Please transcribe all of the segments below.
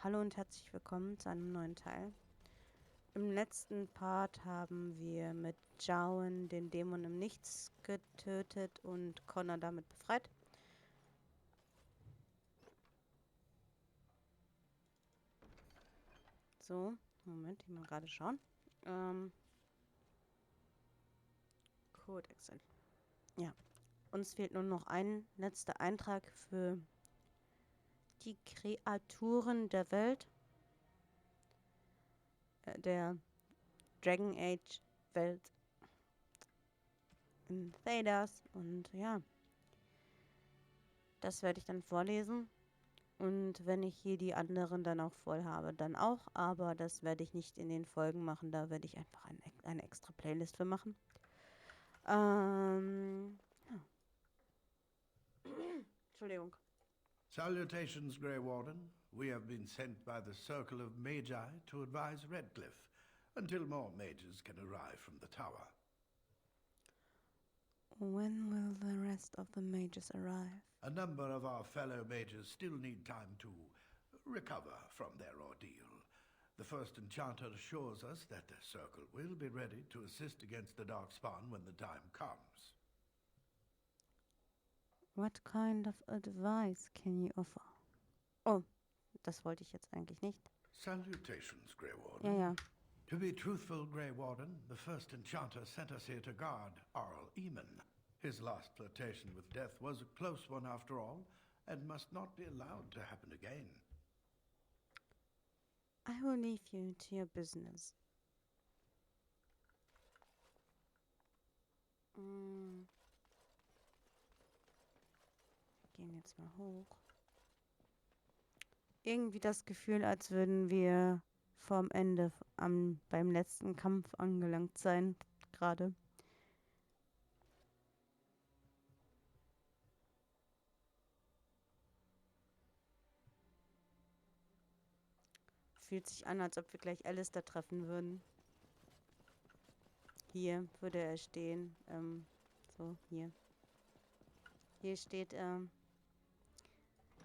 Hallo und herzlich willkommen zu einem neuen Teil. Im letzten Part haben wir mit Jowen den Dämon im Nichts getötet und Connor damit befreit. So, Moment, ich muss gerade schauen. Codex. Ja, uns fehlt nur noch ein letzter Eintrag für die Kreaturen der Welt. Der Dragon Age Welt in Thedas. Und ja, das werde ich dann vorlesen. Und wenn ich hier die anderen dann auch voll habe, dann auch. Aber das werde ich nicht in den Folgen machen. Da werde ich einfach eine extra Playlist für machen. Ja. Entschuldigung. Salutations, Grey Warden. We have been sent by the Circle of Magi to advise Redcliffe until more mages can arrive from the tower. When will the rest of the mages arrive? A number of our fellow mages still need time to recover from their ordeal. The first enchanter assures us that the Circle will be ready to assist against the Darkspawn when the time comes. What kind of advice can you offer? Oh, das wollte ich jetzt eigentlich nicht. Salutations, Grey Warden. Ja. To be truthful, Grey Warden, the first enchanter sent us here to guard Arl Eamon. His last flirtation with death was a close one after all, and must not be allowed to happen again. I will leave you to your business. Gehen jetzt mal hoch. Irgendwie das Gefühl, als würden wir vorm Ende beim letzten Kampf angelangt sein, gerade. Fühlt sich an, als ob wir gleich Alistair treffen würden. Hier würde er stehen. So, hier. Hier steht,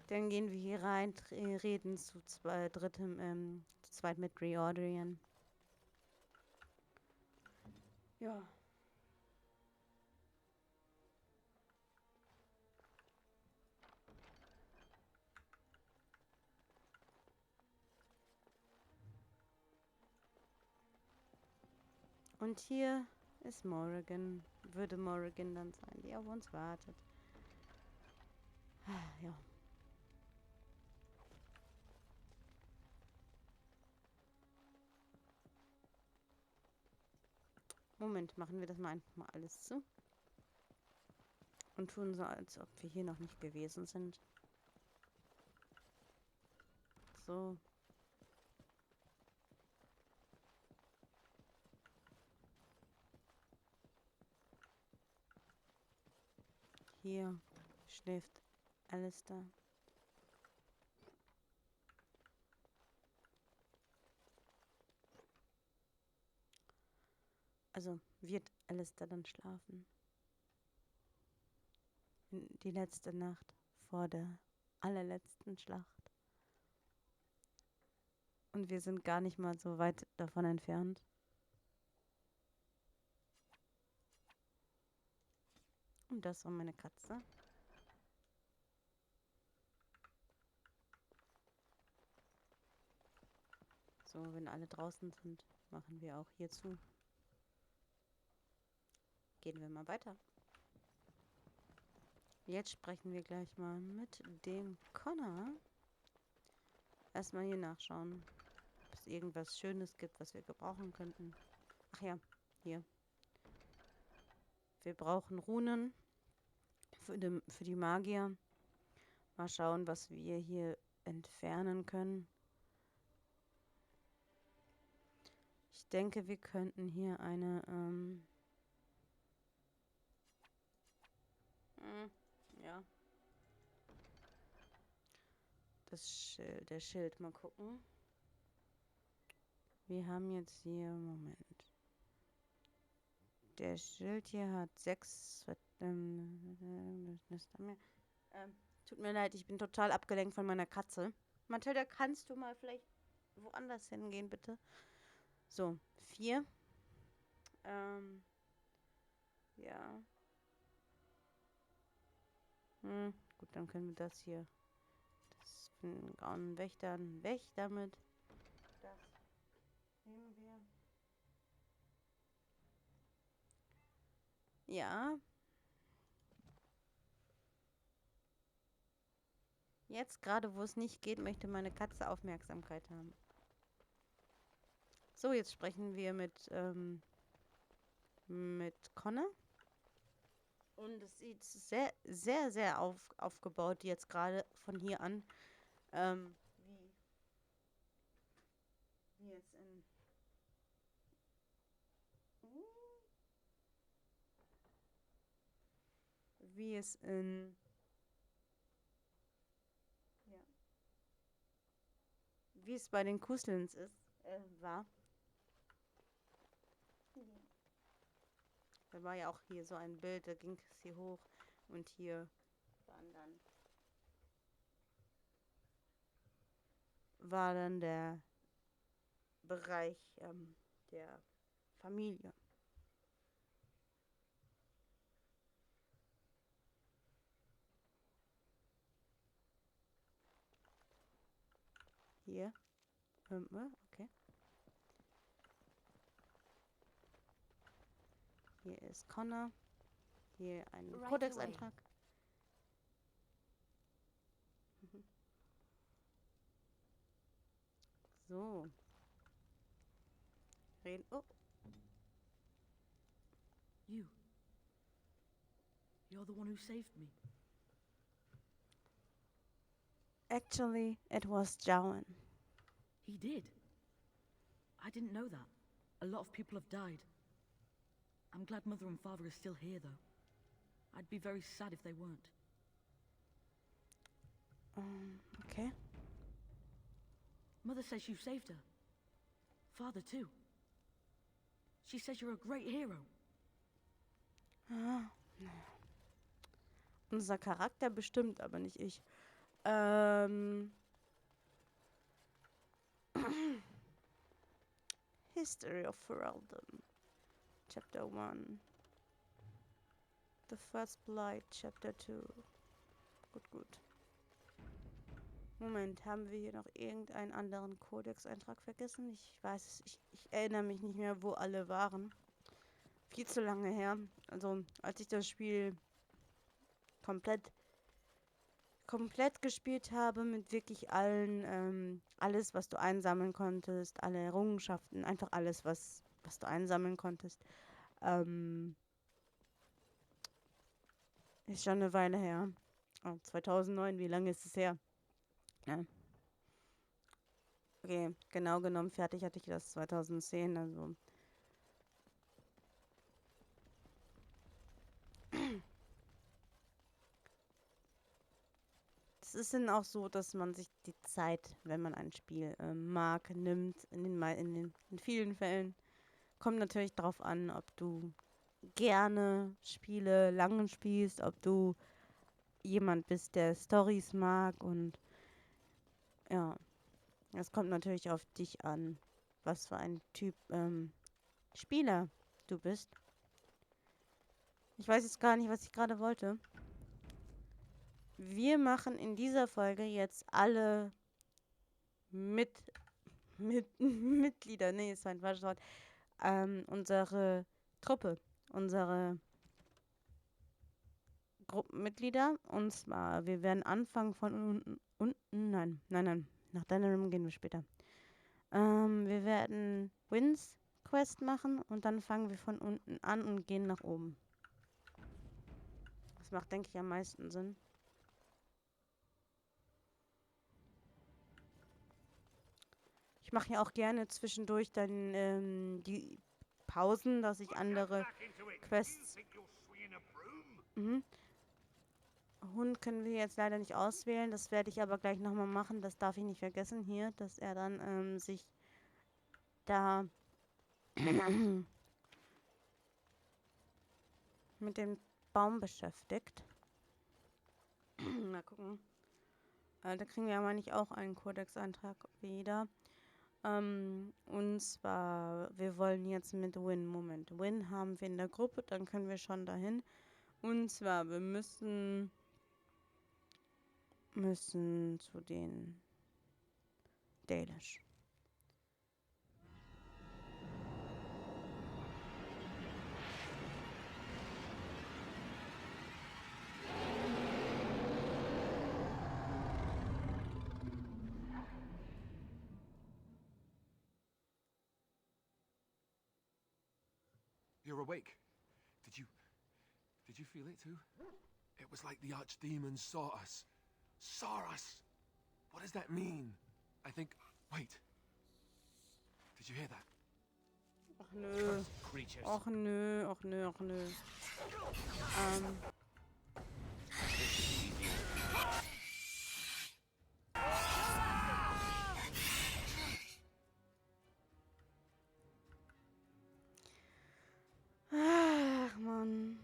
dann gehen wir hier rein, reden zu zweit mit Reorderian. Ja. Und hier ist Morrigan. Würde Morrigan dann sein, die auf uns wartet. Ja. Moment, machen wir das mal einfach mal alles zu. Und tun so, als ob wir hier noch nicht gewesen sind. So. Hier schläft Alistair. Also wird Alistair dann schlafen. Die letzte Nacht vor der allerletzten Schlacht. Und wir sind gar nicht mal so weit davon entfernt. Und das war meine Katze. So, wenn alle draußen sind, machen wir auch hier zu. Gehen wir mal weiter. Jetzt sprechen wir gleich mal mit dem Connor. Erstmal hier nachschauen, ob es irgendwas Schönes gibt, was wir gebrauchen könnten. Ach ja, hier. Wir brauchen Runen für die Magier. Mal schauen, was wir hier entfernen können. Ich denke, wir könnten hier eine, ja. Der Schild, mal gucken. Wir haben jetzt hier, Moment. Der Schild hier hat 6, tut mir leid, ich bin total abgelenkt von meiner Katze. Mathilda, kannst du mal vielleicht woanders hingehen, bitte? So, 4. Ja. Gut, dann können wir das hier. Das für einen grauen Wächter weg damit. Das nehmen wir. Ja. Jetzt gerade, wo es nicht geht, möchte meine Katze Aufmerksamkeit haben. So, jetzt sprechen wir mit Connor. Und es sieht sehr, sehr, sehr aufgebaut jetzt gerade von hier an. Wie es in... Wie es in... Ja. Wie es bei den Kuslens war. Da war ja auch hier so ein Bild, da ging es hier hoch und hier war dann der Bereich der Familie. Hier. Okay. Hier ist Connor. Hier ein Kodexeintrag. So. Reden. Oh. You're the one who saved me. Actually, it was Jowan. He did? I didn't know that. A lot of people have died. I'm glad Mother and Father are still here, though. I'd be very sad if they weren't. Okay. Mother says you saved her. Father, too. She says you're a great hero. Unser Charakter bestimmt, aber nicht ich. History of Ferelden. Chapter 1. The First Blight, Chapter 2. Gut. Moment, haben wir hier noch irgendeinen anderen Kodexeintrag vergessen? Ich weiß, ich erinnere mich nicht mehr, wo alle waren. Viel zu lange her. Also, als ich das Spiel komplett gespielt habe, mit wirklich allen, alles, was du einsammeln konntest, alle Errungenschaften, einfach alles, was du einsammeln konntest. Ist schon eine Weile her. Oh, 2009, wie lange ist es her? Ja. Okay, genau genommen fertig hatte ich das 2010, also. Es ist dann auch so, dass man sich die Zeit, wenn man ein Spiel mag, nimmt. In vielen Fällen. Kommt natürlich darauf an, ob du gerne Spiele lange spielst, ob du jemand bist, der Storys mag und ja. Es kommt natürlich auf dich an, was für ein Typ Spieler du bist. Ich weiß jetzt gar nicht, was ich gerade wollte. Wir machen in dieser Folge jetzt alle Mitglieder, nee, ist ein falsches Wort, unsere Truppe, unsere Gruppenmitglieder. Und zwar, wir werden anfangen von unten, nein, nach deinem gehen wir später. Wir werden Wins Quest machen und dann fangen wir von unten an und gehen nach oben. Das macht, denke ich, am meisten Sinn. Ich mache ja auch gerne zwischendurch dann die Pausen, dass ich andere Quests... Hund können wir jetzt leider nicht auswählen. Das werde ich aber gleich nochmal machen. Das darf ich nicht vergessen hier, dass er dann sich da mit dem Baum beschäftigt. Mal gucken. Da kriegen wir ja, meine ich, auch einen Kodexeintrag wieder. Und zwar, wir wollen jetzt mit Win, Moment, Win haben wir in der Gruppe, dann können wir schon dahin. Und zwar, wir müssen zu den Dalish. You're awake. Did you feel it too? It was like the archdemon saw us. Saw us! What does that mean? I think... Wait. Did you hear that? Ach nö. Creatures. Ach nö, ach nö, ach nö. Ach Mann.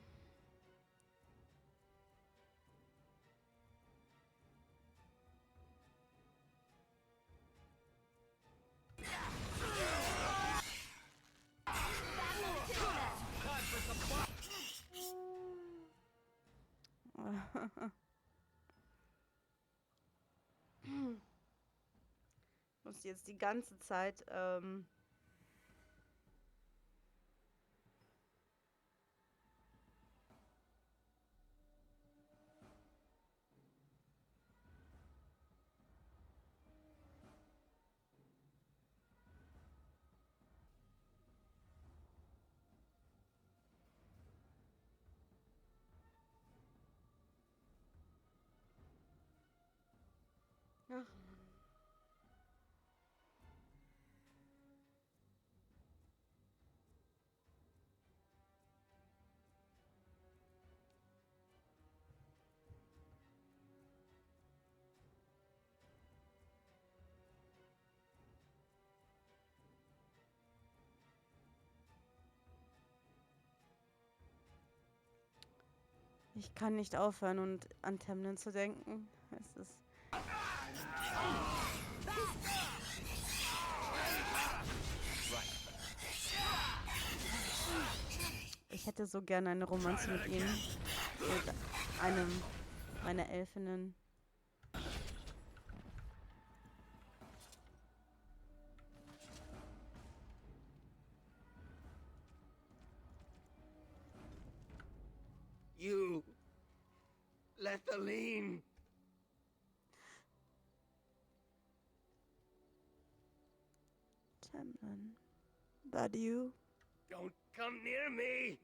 Muss jetzt die ganze Zeit ach. Ich kann nicht aufhören und an Tamlin zu denken. Es ist... Ich hätte so gerne eine Romanze mit ihm. Mit einem meiner Elfinnen. You. Lethaline. Tamlin. That you? Don't come near me.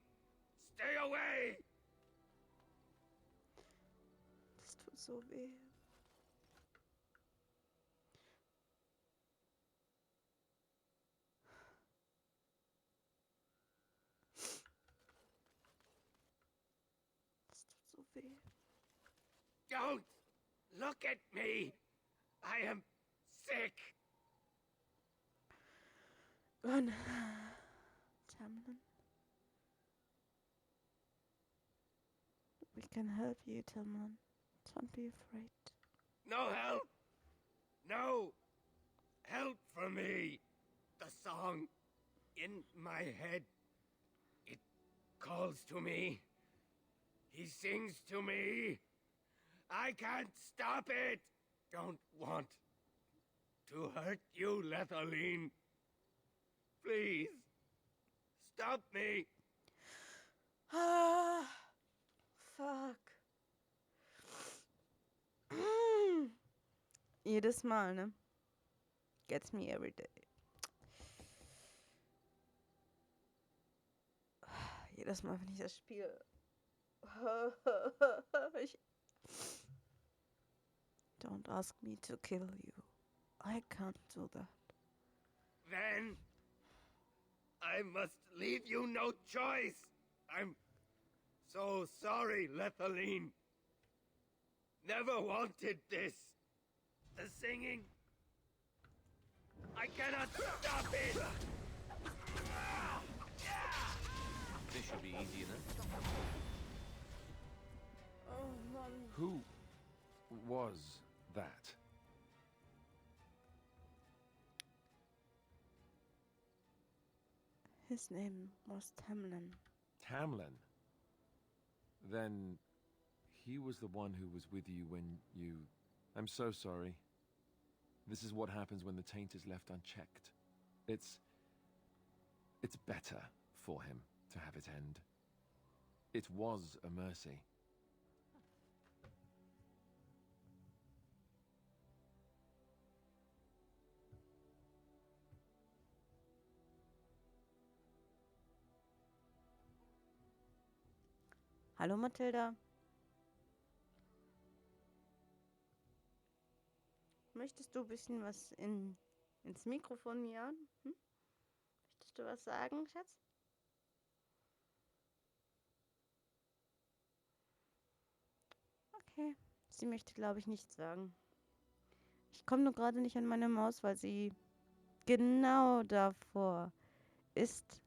Stay away. Das tut so weh. Das tut so weh. Don't look at me. I am sick. Run. Tamlin. We can help you, Tamlin. Don't be afraid. No help. No help for me. The song in my head. It calls to me. He sings to me. I can't stop it. Don't want to hurt you, Lethaline. Please, stop me. Ah, fuck. Jedes Mal, ne? Gets me every day. Jedes Mal, wenn ich das spiele. ich Don't ask me to kill you. I can't do that. Then I must leave you no choice. I'm so sorry, Lethaline. Never wanted this. The singing. I cannot stop it. This should be easy enough. Oh, Mann. Who was that. His name was Tamlin. Tamlin? Then he was the one who was with you when you... I'm so sorry. This is what happens when the taint is left unchecked. It's better for him to have it end. It was a mercy. Hallo Mathilda. Möchtest du ein bisschen was ins Mikrofon miauen? Hm? Möchtest du was sagen, Schatz? Okay. Sie möchte, glaube ich, nichts sagen. Ich komme nur gerade nicht an meine Maus, weil sie genau davor ist.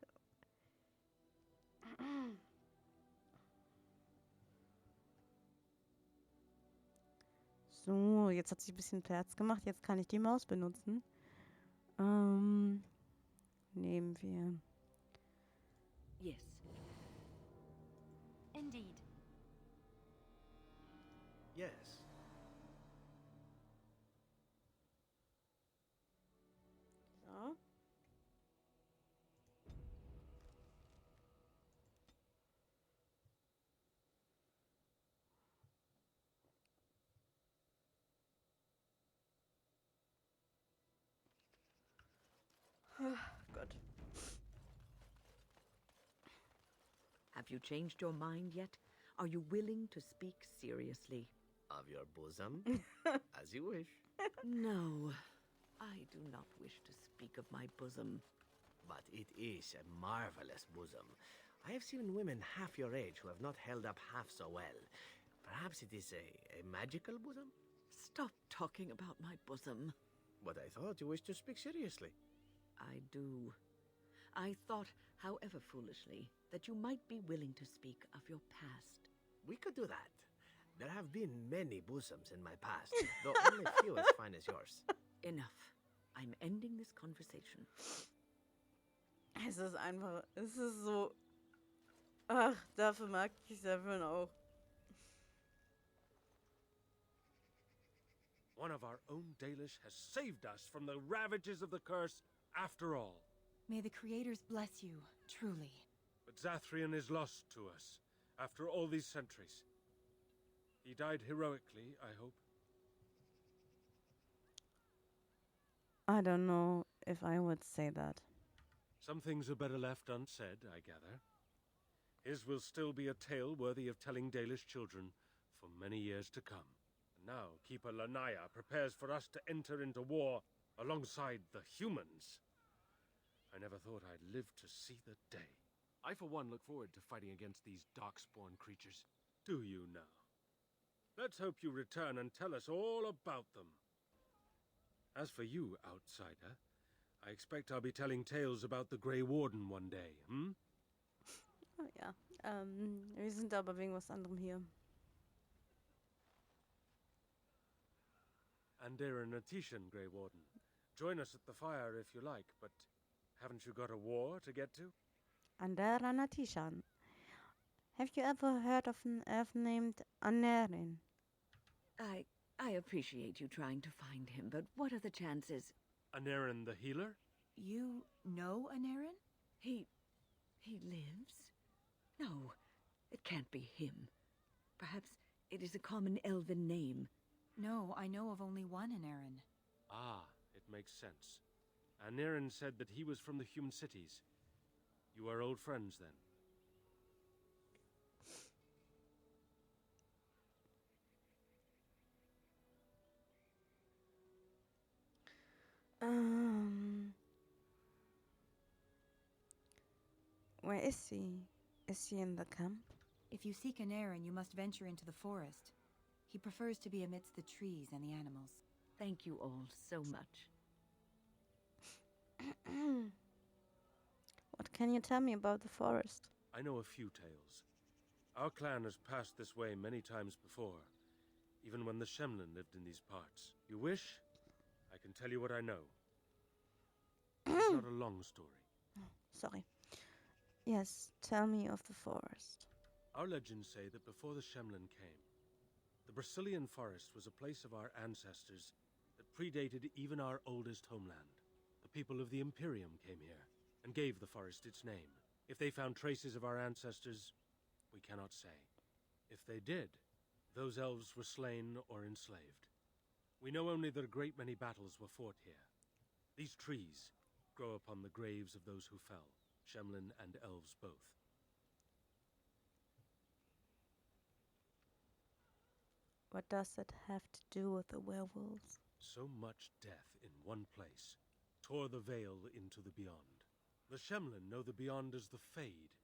So, jetzt hat sie ein bisschen Platz gemacht. Jetzt kann ich die Maus benutzen. Nehmen wir. Yes. Indeed. Yes. So. Gott. Have you changed your mind yet? Are you willing to speak seriously? Of your bosom? As you wish. No, I do not wish to speak of my bosom. But it is a marvelous bosom. I have seen women half your age who have not held up half so well. Perhaps it is a magical bosom? Stop talking about my bosom. But I thought you wished to speak seriously. I do. I thought, however foolishly, that you might be willing to speak of your past. We could do that. There have been many bosoms in my past, though only few as fine as yours. Enough. I'm ending this conversation. Es ist einfach, es ist so. Ach, dafür mag ich Severin auch. One of our own Dalish has saved us from the ravages of the curse after all. May the creators bless you, truly. But Zathrian is lost to us after all these centuries. He died heroically, I hope. I don't know if I would say that. Some things are better left unsaid, I gather. His will still be a tale worthy of telling Dalish children for many years to come. And now Keeper Lanaya prepares for us to enter into war alongside the humans. I never thought I'd live to see the day. I, for one, look forward to fighting against these darkspawn creatures. Do you now? Let's hope you return and tell us all about them. As for you, outsider, I expect I'll be telling tales about the Grey Warden one day, hm? Oh ja. Wir sind aber wegen was anderem hier. Andera Natishan, Grey Warden. Join us at the fire if you like, but haven't you got a war to get to? Andera Natishan. Have you ever heard of an elf named Anerin? I appreciate you trying to find him, but what are the chances? Anerin the healer? You know Anarin? He lives? No, it can't be him. Perhaps it is a common elven name. No, I know of only one Anarin. Ah, it makes sense. Anerin said that he was from the human cities. You are old friends, then? Where is he? Is he in the camp? If you seek Anarin, you must venture into the forest. He prefers to be amidst the trees and the animals. Thank you all so much. What can you tell me about the forest? I know a few tales. Our clan has passed this way many times before, even when the Shemlin lived in these parts. You wish? I can tell you what I know. It's not a long story. Sorry. Yes, tell me of the forest. Our legends say that before the Shemlin came, the Brazilian forest was a place of our ancestors that predated even our oldest homeland. The people of the Imperium came here and gave the forest its name. If they found traces of our ancestors, we cannot say. If they did, those elves were slain or enslaved. We know only that a great many battles were fought here. These trees grow upon the graves of those who fell, Shemlin and elves both. What does that have to do with the werewolves? So much death in one place tore the veil into the beyond. The Shemlin know the beyond as the Fade,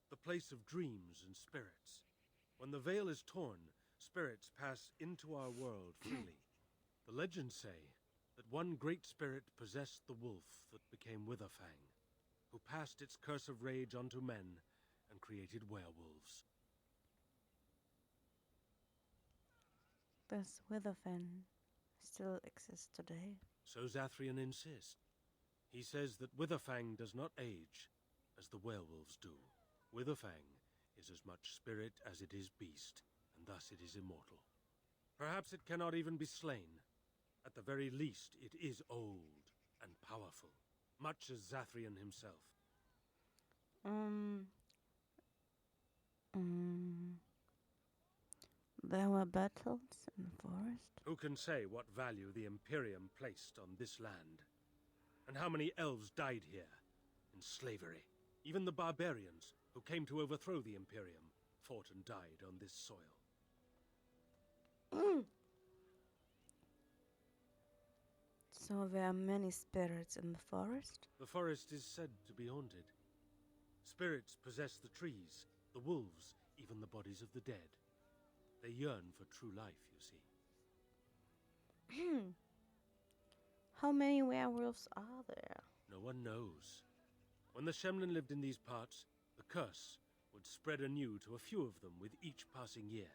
the place of dreams and spirits. When the veil is torn, spirits pass into our world freely. The legends say that one great spirit possessed the wolf that became Witherfang, who passed its curse of rage onto men and created werewolves. Does Witherfen still exist today? So Zathrian insists. He says that Witherfang does not age as the werewolves do. Witherfang is as much spirit as it is beast, and thus it is immortal. Perhaps it cannot even be slain. At the very least, it is old and powerful, much as Zathrian himself. There were battles in the forest? Who can say what value the Imperium placed on this land? And how many elves died here in slavery? Even the barbarians who came to overthrow the Imperium fought and died on this soil. So there are many spirits in the forest? The forest is said to be haunted. Spirits possess the trees, the wolves, even the bodies of the dead. They yearn for true life, you see. How many werewolves are there? No one knows. When the Shemlin lived in these parts, the curse would spread anew to a few of them with each passing year.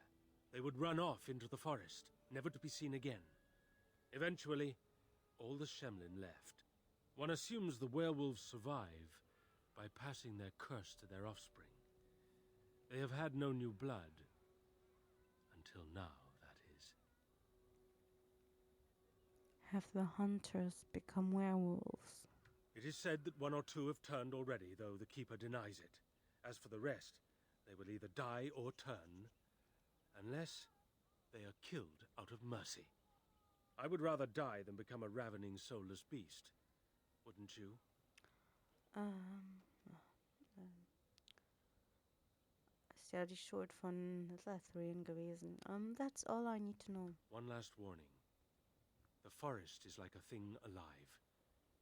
They would run off into the forest, never to be seen again. Eventually, all the Shemlin left. One assumes the werewolves survive by passing their curse to their offspring. They have had no new blood. Until now, that is. Have the hunters become werewolves? It is said that one or two have turned already, though the Keeper denies it. As for the rest, they will either die or turn, unless they are killed out of mercy. I would rather die than become a ravening, soulless beast. Wouldn't you? Ist ja die Schuld von Zathrian gewesen. That's all I need to know. One last warning. The forest is like a thing alive.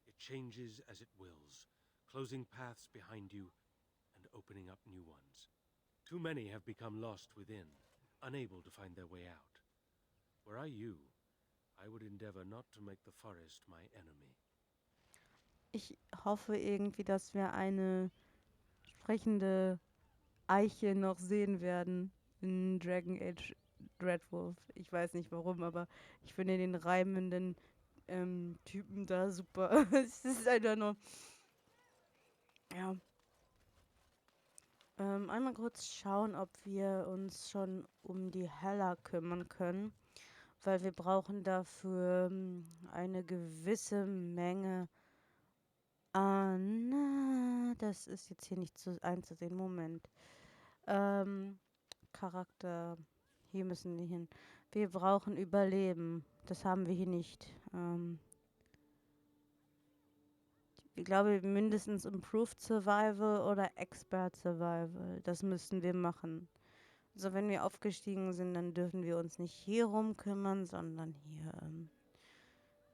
It changes as it wills, closing paths behind you and opening up new ones. Too many have become lost within, unable to find their way out. Were I you, I would endeavor not to make the forest my enemy. Ich hoffe irgendwie, dass wir eine sprechende Eiche noch sehen werden in Dragon Age Dreadwolf. Ich weiß nicht warum, aber ich finde den reimenden Typen da super. Es ist einfach nur... Ja. Einmal kurz schauen, ob wir uns schon um die Heller kümmern können. Weil wir brauchen dafür eine gewisse Menge an... Das ist jetzt hier nicht einzusehen. Moment. Charakter. Hier müssen wir hin. Wir brauchen Überleben. Das haben wir hier nicht. Ich glaube mindestens Improved Survival oder Expert Survival. Das müssen wir machen. Also wenn wir aufgestiegen sind, dann dürfen wir uns nicht hier rum kümmern, sondern hier.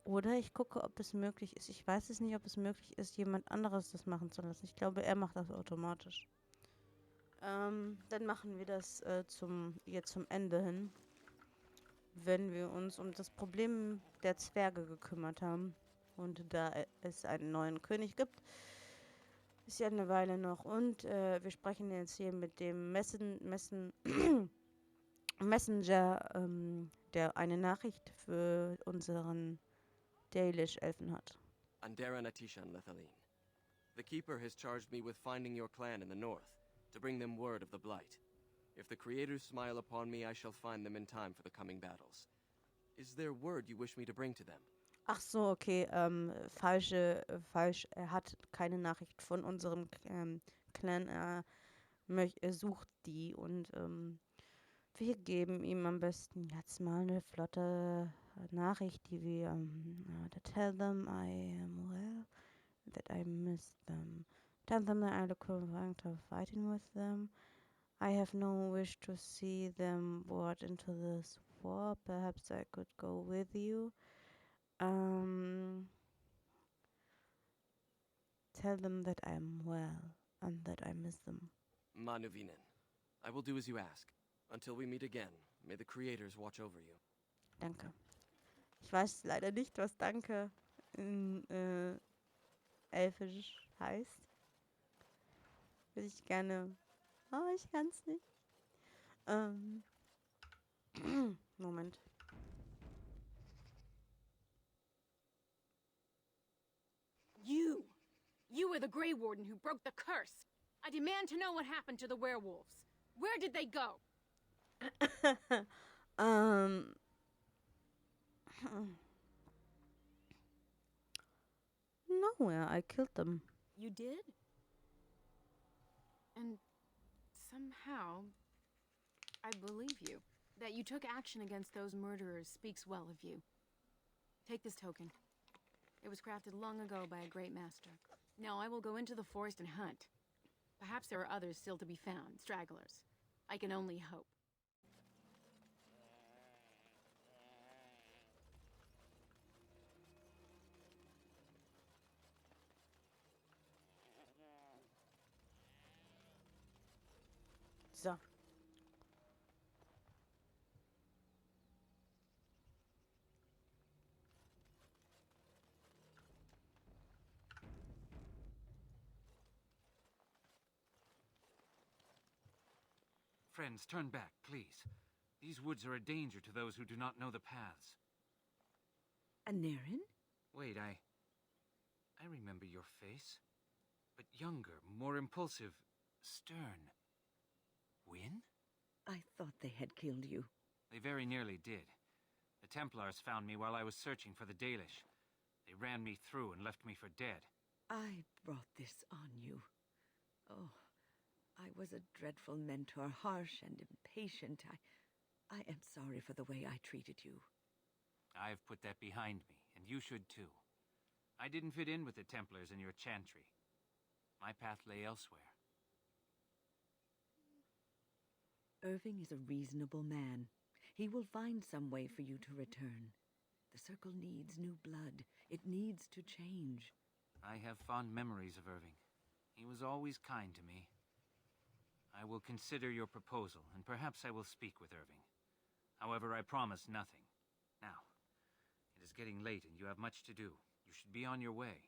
Oder ich gucke, ob es möglich ist. Ich weiß es nicht, ob es möglich ist, jemand anderes das machen zu lassen. Ich glaube, er macht das automatisch. Dann machen wir das zum Ende hin. Wenn wir uns um das Problem der Zwerge gekümmert haben. Und da es einen neuen König gibt, ist ja eine Weile noch. Und wir sprechen jetzt hier mit dem Messenger, der eine Nachricht für unseren Dalish Elfen hat. Andera Natishan Lethaline. The Keeper has charged me with finding your clan in the north, to bring them word of the Blight. If the Creators smile upon me, I shall find them in time for the coming battles. Is there word you wish me to bring to them? Ach so, okay, falsch. Er hat keine Nachricht von unserem Clan. Er sucht die und wir geben ihm am besten jetzt mal eine flotte Nachricht, die wir to tell them I am well, that I miss them. Tell them that I look forward to fighting with them. I have no wish to see them brought into this war. Perhaps I could go with you. Tell them that I am well and that I miss them. Manuvinen. I will do as you ask. Until we meet again, may the Creators watch over you. Danke. Ich weiß leider nicht, was Danke in Elfisch heißt. Würde ich gerne. Oh, ich kann's nicht. Moment. You were the Grey Warden who broke the curse. I demand to know what happened to the werewolves. Where did they go? Nowhere. I killed them. You did? And somehow, I believe you. That you took action against those murderers speaks well of you. Take this token. It was crafted long ago by a great master. Now I will go into the forest and hunt. Perhaps there are others still to be found, stragglers. I can only hope. So. Friends, turn back, please. These woods are a danger to those who do not know the paths. Anaren? Wait, I remember your face. But younger, more impulsive, stern. Win? I thought they had killed you. They very nearly did. The Templars found me while I was searching for the Dalish. They ran me through and left me for dead. I brought this on you. Oh, I was a dreadful mentor, harsh and impatient. I am sorry for the way I treated you. I've put that behind me, and you should too. I didn't fit in with the Templars in your chantry. My path lay elsewhere. Irving is a reasonable man. He will find some way for you to return. The circle needs new blood. It needs to change. I have fond memories of Irving. He was always kind to me. I will consider your proposal, and perhaps I will speak with Irving. However, I promise nothing. Now, it is getting late and you have much to do. You should be on your way.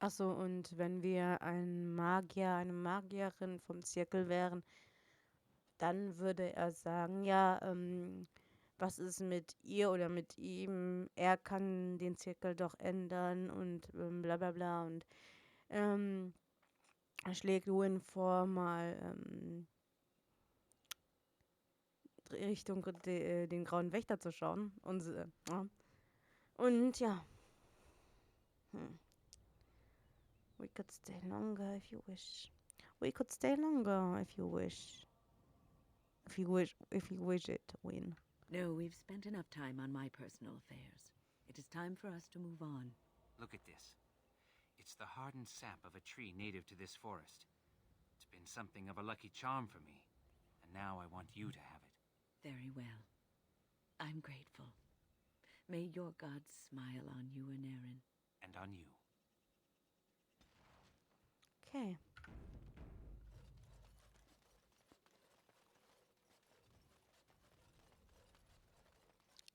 Achso, und wenn wir ein Magier, eine Magierin vom Zirkel wären, dann würde er sagen, ja, was ist mit ihr oder mit ihm? Er kann den Zirkel doch ändern und bla bla bla. Und er schlägt Win vor, mal Richtung den Grauen Wächter zu schauen. Und ja. We could stay longer if you wish. We could stay longer if you wish. If you wish it, Win. No, we've spent enough time on my personal affairs. It is time for us to move on. Look at this. It's the hardened sap of a tree native to this forest. It's been something of a lucky charm for me, and now I want you to have it. Very well. I'm grateful. May your gods smile on you, Anaren. And on you. Okay.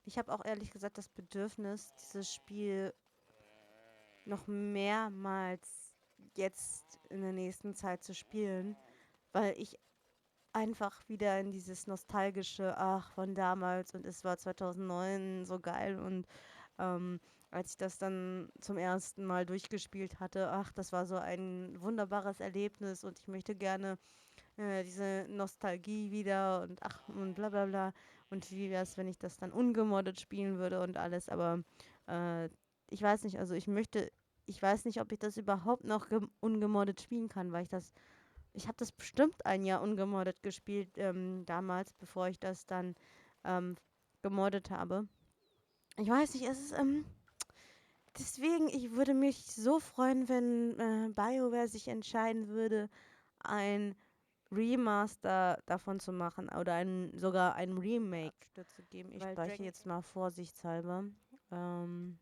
Ich habe auch ehrlich gesagt das Bedürfnis, dieses Spiel noch mehrmals jetzt in der nächsten Zeit zu spielen, weil ich einfach wieder in dieses nostalgische, ach, von damals und es war 2009 so geil und ähm, als ich das dann zum ersten Mal durchgespielt hatte, ach, das war so ein wunderbares Erlebnis und ich möchte gerne diese Nostalgie wieder und ach und bla bla bla. Und wie wäre es, wenn ich das dann ungemoddet spielen würde und alles, aber äh, ich weiß nicht, also ich weiß nicht, ob ich das überhaupt noch ungemoddet spielen kann, weil ich habe das bestimmt ein Jahr ungemoddet gespielt, damals, bevor ich das dann ähm, gemoddet habe. Ich weiß nicht, deswegen, ich würde mich so freuen, wenn BioWare sich entscheiden würde, ein Remaster davon zu machen oder sogar ein Remake dazu geben. Ich speichere jetzt mal vorsichtshalber. Mal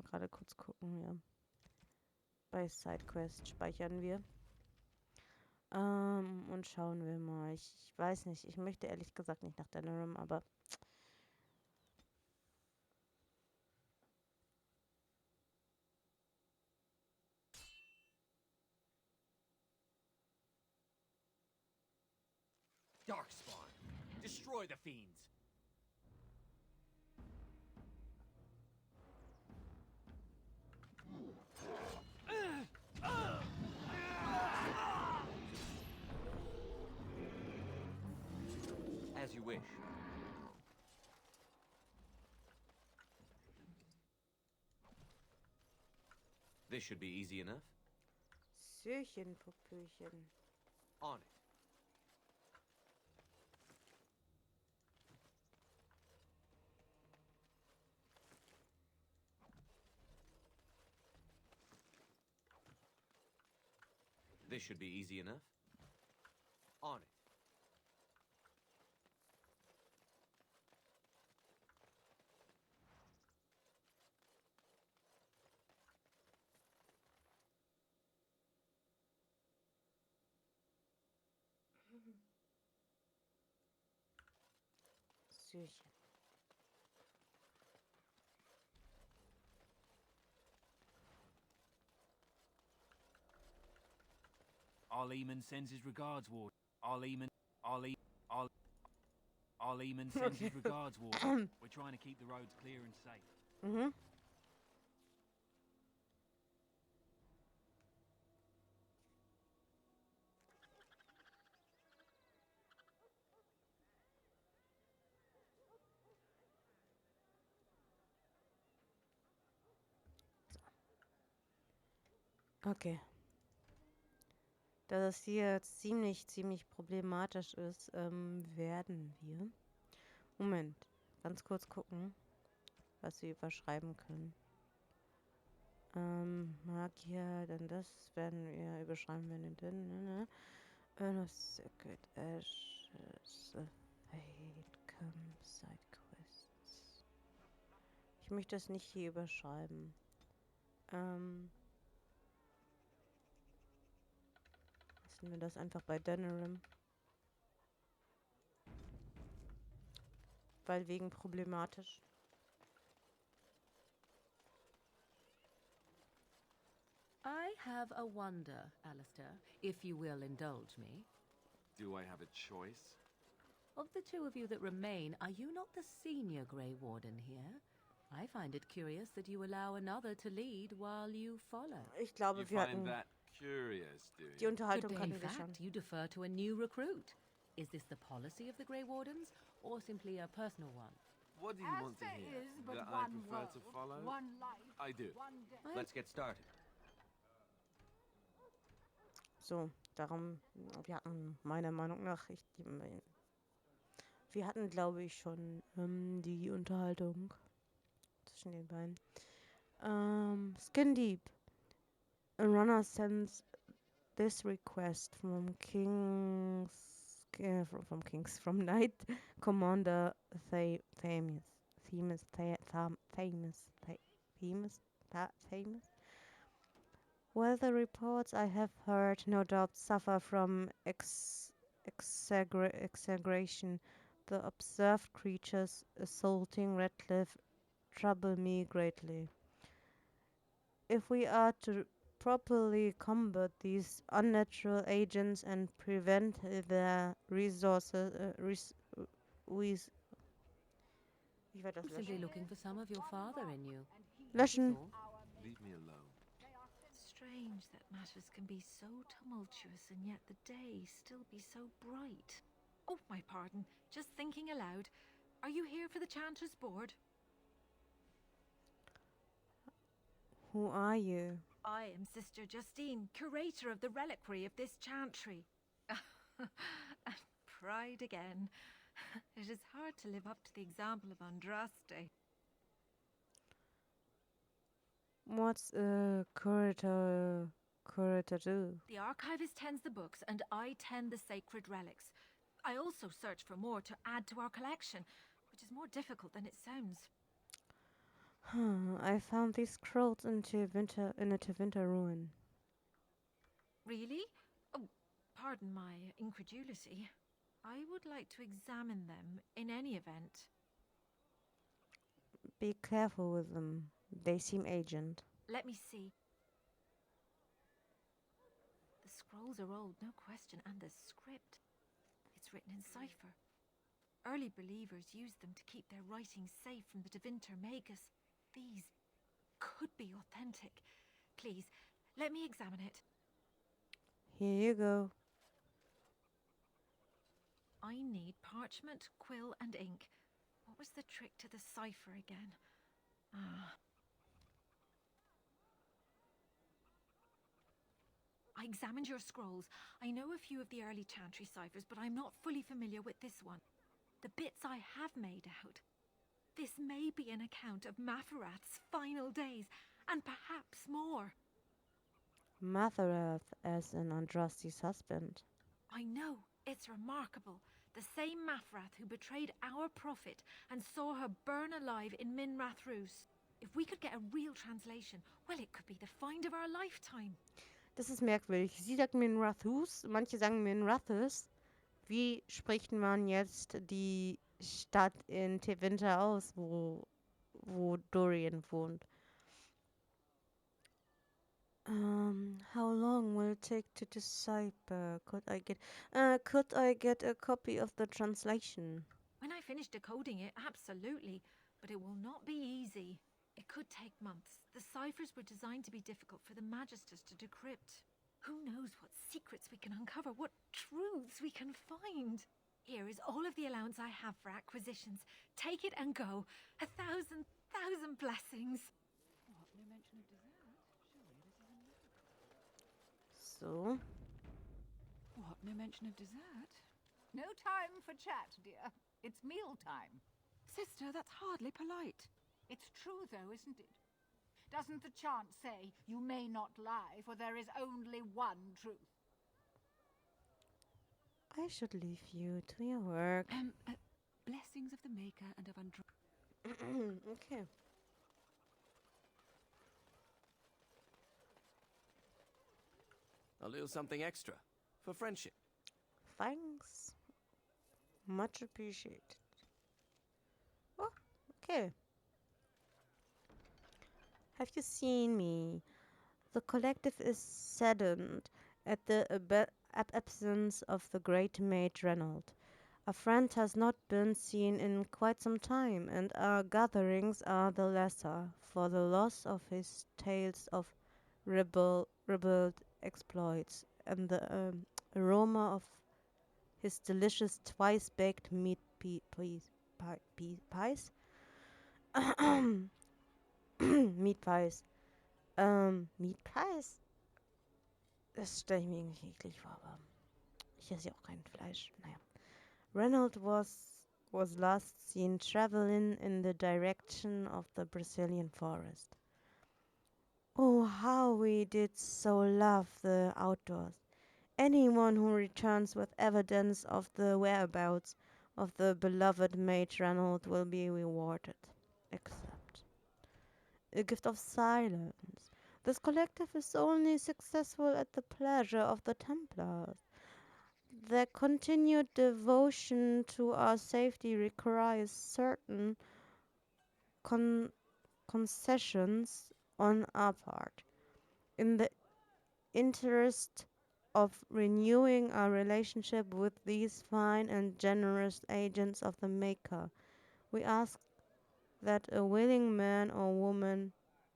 gerade kurz gucken, ja. Bei SideQuest speichern wir. Und schauen wir mal. Ich weiß nicht, ich möchte ehrlich gesagt nicht nach Denerim, aber Darkspawn. Destroy the fiends. As you wish. This should be easy enough. Söchen, Popöchen. On it. This should be easy enough. On it. Söchen. Our Lehman sends his regards, Ward. Our Lehman sends his regards, Ward. We're trying to keep the roads clear and safe. Mhm. Okay. Da das hier ziemlich problematisch ist, werden wir. Moment. Ganz kurz gucken, was wir überschreiben können. Magier, dann das werden wir überschreiben, wenn wir denn. Secret Ashes, Fate, Come, Side Quests. Ich möchte das nicht hier überschreiben. Lassen wir das einfach bei Denerim. Weil wegen problematisch. I have a wonder, Alistair, if you will indulge me. Do I have a choice? Of the two of you that remain, are you not the senior Grey Warden here? I find it curious that you allow another to lead while you follow. Ich glaube, You wir find hatten that curious, do die you? Unterhaltung But hatten in wir schon. fact, you defer to a new recruit. Is this the policy of the Grey Wardens, or simply a personal one? What do you want to hear? That I prefer to follow? I do. Let's get started. So, darum, wir hatten meiner Meinung nach, wir hatten, glaube ich, schon die Unterhaltung zwischen den beiden. Skin Deep. A runner sends this request from Knight Commander Themis. Well, the reports I have heard no doubt suffer from exaggeration. The observed creatures assaulting Redcliffe trouble me greatly. If we are to properly combat these unnatural agents and prevent their resources. Wie war das? I'm simply looking for some of your father in you. Löschen. Leave me alone. Strange that matters can be so tumultuous and yet the day still be so bright. Oh, my pardon. Just thinking aloud. Are you here for the Chanter's Board? Who are you? I am Sister Justine, curator of the reliquary of this chantry. And pride again. It is hard to live up to the example of Andraste. What's a curator do? The archivist tends the books, and I tend the sacred relics. I also search for more to add to our collection, which is more difficult than it sounds. I found these scrolls in a Tevinter ruin. Really? Oh, pardon my incredulity. I would like to examine them in any event. Be careful with them. They seem ancient. Let me see. The scrolls are old, no question, and the script. It's written in cipher. Early believers used them to keep their writings safe from the Tevinter Magus. These could be authentic. Please, let me examine it. Here you go. I need parchment, quill, and ink. What was the trick to the cipher again? I examined your scrolls. I know a few of the early chantry ciphers, but I'm not fully familiar with this one. The bits I have made out. This may be an account of Matherath's final days, and perhaps more. Matherath as an Andraste's husband. I know. It's remarkable. The same Matherath who betrayed our prophet and saw her burn alive in Minrath Rus. If we could get a real translation, well, it could be the find of our lifetime. Das ist merkwürdig. Sie sagt Minrathus, manche sagen Minrathus. Wie spricht man jetzt die Stadt in Tevinter aus, wo Dorian wohnt? How long will it take to decipher? Could I get a copy of the translation? When I finish decoding it, absolutely. But it will not be easy. It could take months. The ciphers were designed to be difficult for the Magisters to decrypt. Who knows what secrets we can uncover, what truths we can find. Here is all of the allowance I have for acquisitions. Take it and go. 1,000 blessings. What? No mention of dessert? Surely this is a miracle. So. What? No mention of dessert? No time for chat, dear. It's meal time. Sister, that's hardly polite. It's true, though, isn't it? Doesn't the chant say, you may not lie, for there is only one truth? I should leave you to your work. Blessings of the Maker and of Andro... Okay. A little something extra for friendship. Thanks. Much appreciated. Oh, okay. Have you seen me? The collective is saddened at the absence of the great mage Reynold. A friend has not been seen in quite some time, and our gatherings are the lesser for the loss of his tales of rebelled exploits and the aroma of his delicious twice-baked meat pies. Meat pies. Meat pies? Das stelle ich mir irgendwie eklig vor, aber ich esse ja auch kein Fleisch. Naja. Reynold was last seen traveling in the direction of the Brazilian forest. Oh, how we did so love the outdoors. Anyone who returns with evidence of the whereabouts of the beloved mage Reynold will be rewarded. Except a gift of silence. This collective is only successful at the pleasure of the Templars. Their continued devotion to our safety requires certain concessions on our part. In the interest of renewing our relationship with these fine and generous agents of the Maker, we ask that a willing man or woman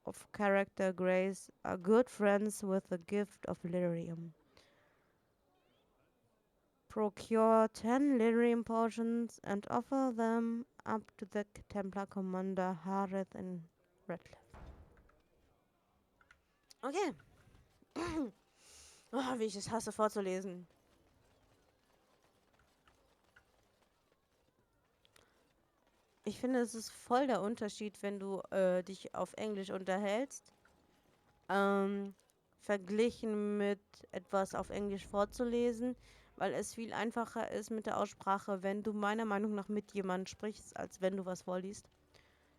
of character grace are good friends with the gift of lyrium. Procure 10 lyrium potions and offer them up to the Templar Commander Harith in Redcliffe. Okay. Oh, wie ich es hasse vorzulesen. Ich finde, es ist voll der Unterschied, wenn du dich auf Englisch unterhältst, verglichen mit etwas auf Englisch vorzulesen, weil es viel einfacher ist mit der Aussprache, wenn du meiner Meinung nach mit jemandem sprichst, als wenn du was vorliest.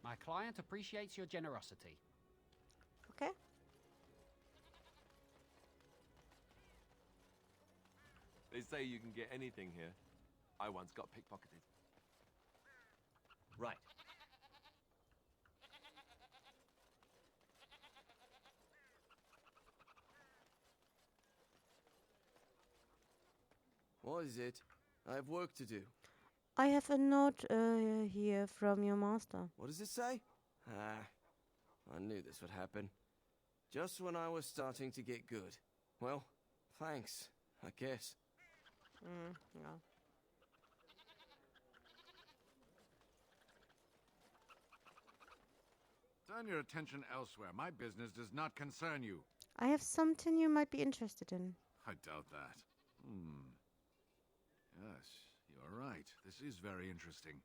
My client appreciates your generosity. Okay. They say you can get anything here. I once got pickpocketed. Right. What is it? I have work to do. I have a note here from your master. What does it say? Ah, I knew this would happen. Just when I was starting to get good. Well, thanks, I guess. Ja. Turn your attention elsewhere. My business does not concern you. I have something you might be interested in. I doubt that. Yes, you're right. This is very interesting.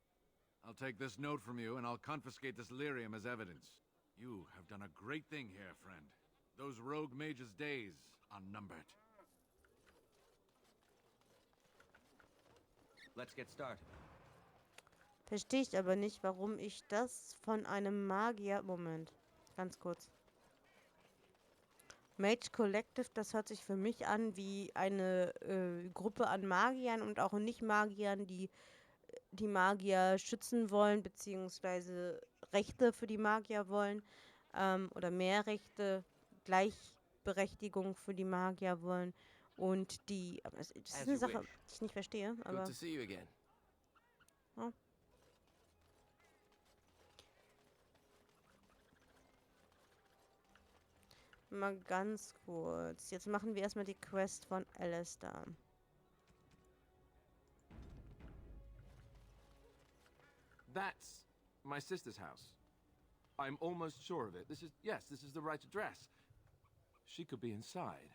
I'll take this note from you, and I'll confiscate this lyrium as evidence. You have done a great thing here, friend. Those rogue mages' days are numbered. Let's get started. Verstehe ich aber nicht, warum ich das von einem Magier... Moment, ganz kurz. Mage Collective, das hört sich für mich an wie eine Gruppe an Magiern und auch Nicht-Magiern, die die Magier schützen wollen, beziehungsweise Rechte für die Magier wollen, oder mehr Rechte, Gleichberechtigung für die Magier wollen. Und die... Das ist eine Sache, die ich nicht verstehe, aber... Good to see you again. Ja. Mal ganz kurz. Jetzt machen wir erstmal die Quest von Alistair. That's my sister's house. I'm almost sure of it. This is the right address. She could be inside.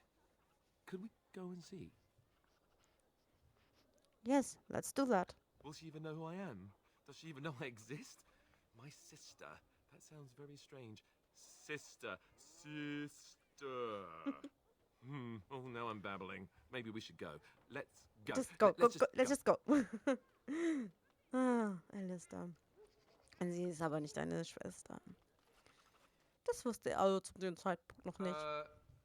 Could we go and see? Yes, let's do that. Will she even know who I am? Does she even know I exist? My sister. That sounds very strange. Sister. Oh, now I'm babbling. Maybe we should go. Let's go. Just go. Let's just go. Ah, Alistair. Sie ist aber nicht deine Schwester. Das wusste er also zu dem Zeitpunkt noch nicht.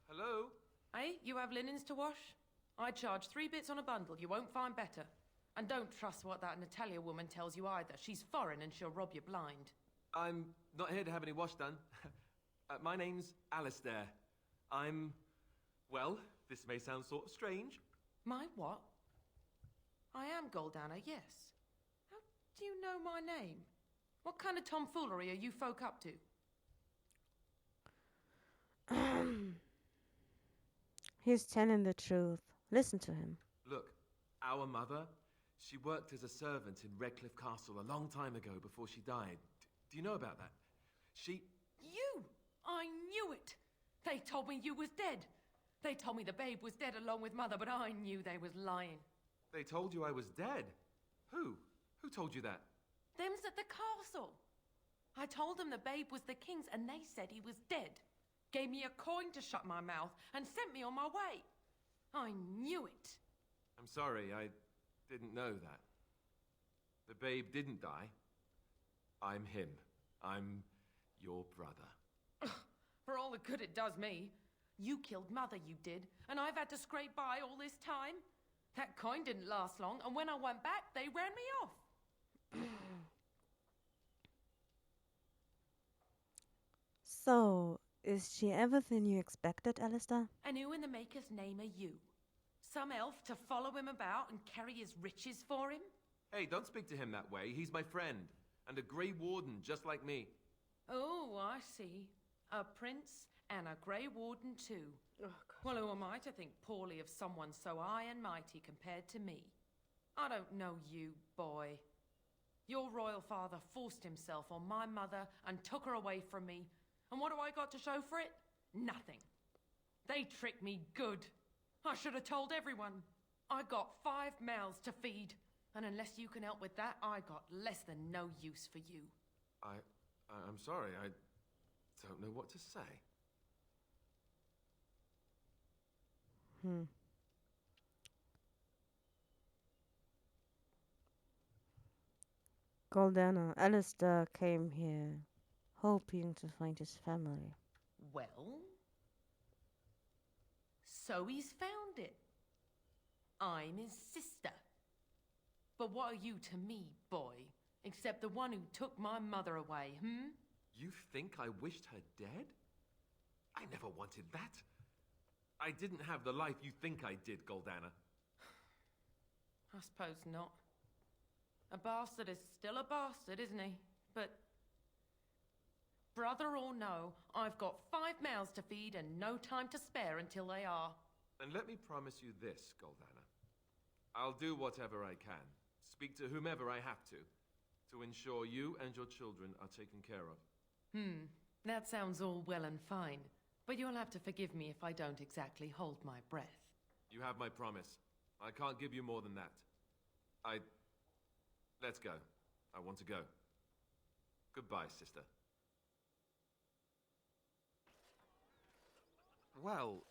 Hello? Hey, you have linens to wash? I charge 3 bits on a bundle. You won't find better. And don't trust what that Natalia woman tells you either. She's foreign and she'll rob you blind. I'm not here to have any wash done. My name's Alistair. Well, this may sound sort of strange. My what? I am Goldana, yes. How do you know my name? What kind of tomfoolery are you folk up to? He's telling the truth. Listen to him. Look, our mother, she worked as a servant in Redcliffe Castle a long time ago before she died. Do you know about that? You! I knew it! They told me you was dead. They told me the babe was dead along with mother, but I knew they was lying. They told you I was dead? Who? Who told you that? Them's at the castle. I told them the babe was the king's and they said he was dead. Gave me a coin to shut my mouth and sent me on my way. I knew it. I'm sorry, I didn't know that. The babe didn't die. I'm him. I'm your brother. For all the good it does me. You killed mother, you did, and I've had to scrape by all this time. That coin didn't last long, and when I went back, they ran me off. So, Is she everything you expected, Alistair? And who in the Maker's name are you? Some elf to follow him about and carry his riches for him? Hey, don't speak to him that way. He's my friend. And a Grey Warden, just like me. Oh, I see. A prince and a Grey Warden too. Well, who am I to think poorly of someone so high and mighty compared to me? I don't know you, boy. Your royal father forced himself on my mother and took her away from me. And what do I got to show for it? Nothing. They tricked me good. I should have told everyone. I got 5 mouths to feed. And unless you can help with that, I got less than no use for you. I'm sorry. I don't know what to say. Goldana, Alistair came here, hoping to find his family. Well, so he's found it. I'm his sister. But what are you to me, boy, except the one who took my mother away, You think I wished her dead? I never wanted that. I didn't have the life you think I did, Goldana. I suppose not. A bastard is still a bastard, isn't he? But, brother or no, I've got 5 mouths to feed and no time to spare until they are. And let me promise you this, Goldana. I'll do whatever I can, speak to whomever I have to ensure you and your children are taken care of. That sounds all well and fine, but you'll have to forgive me if I don't exactly hold my breath. You have my promise. I can't give you more than that. Let's go. I want to go. Goodbye, sister. Well,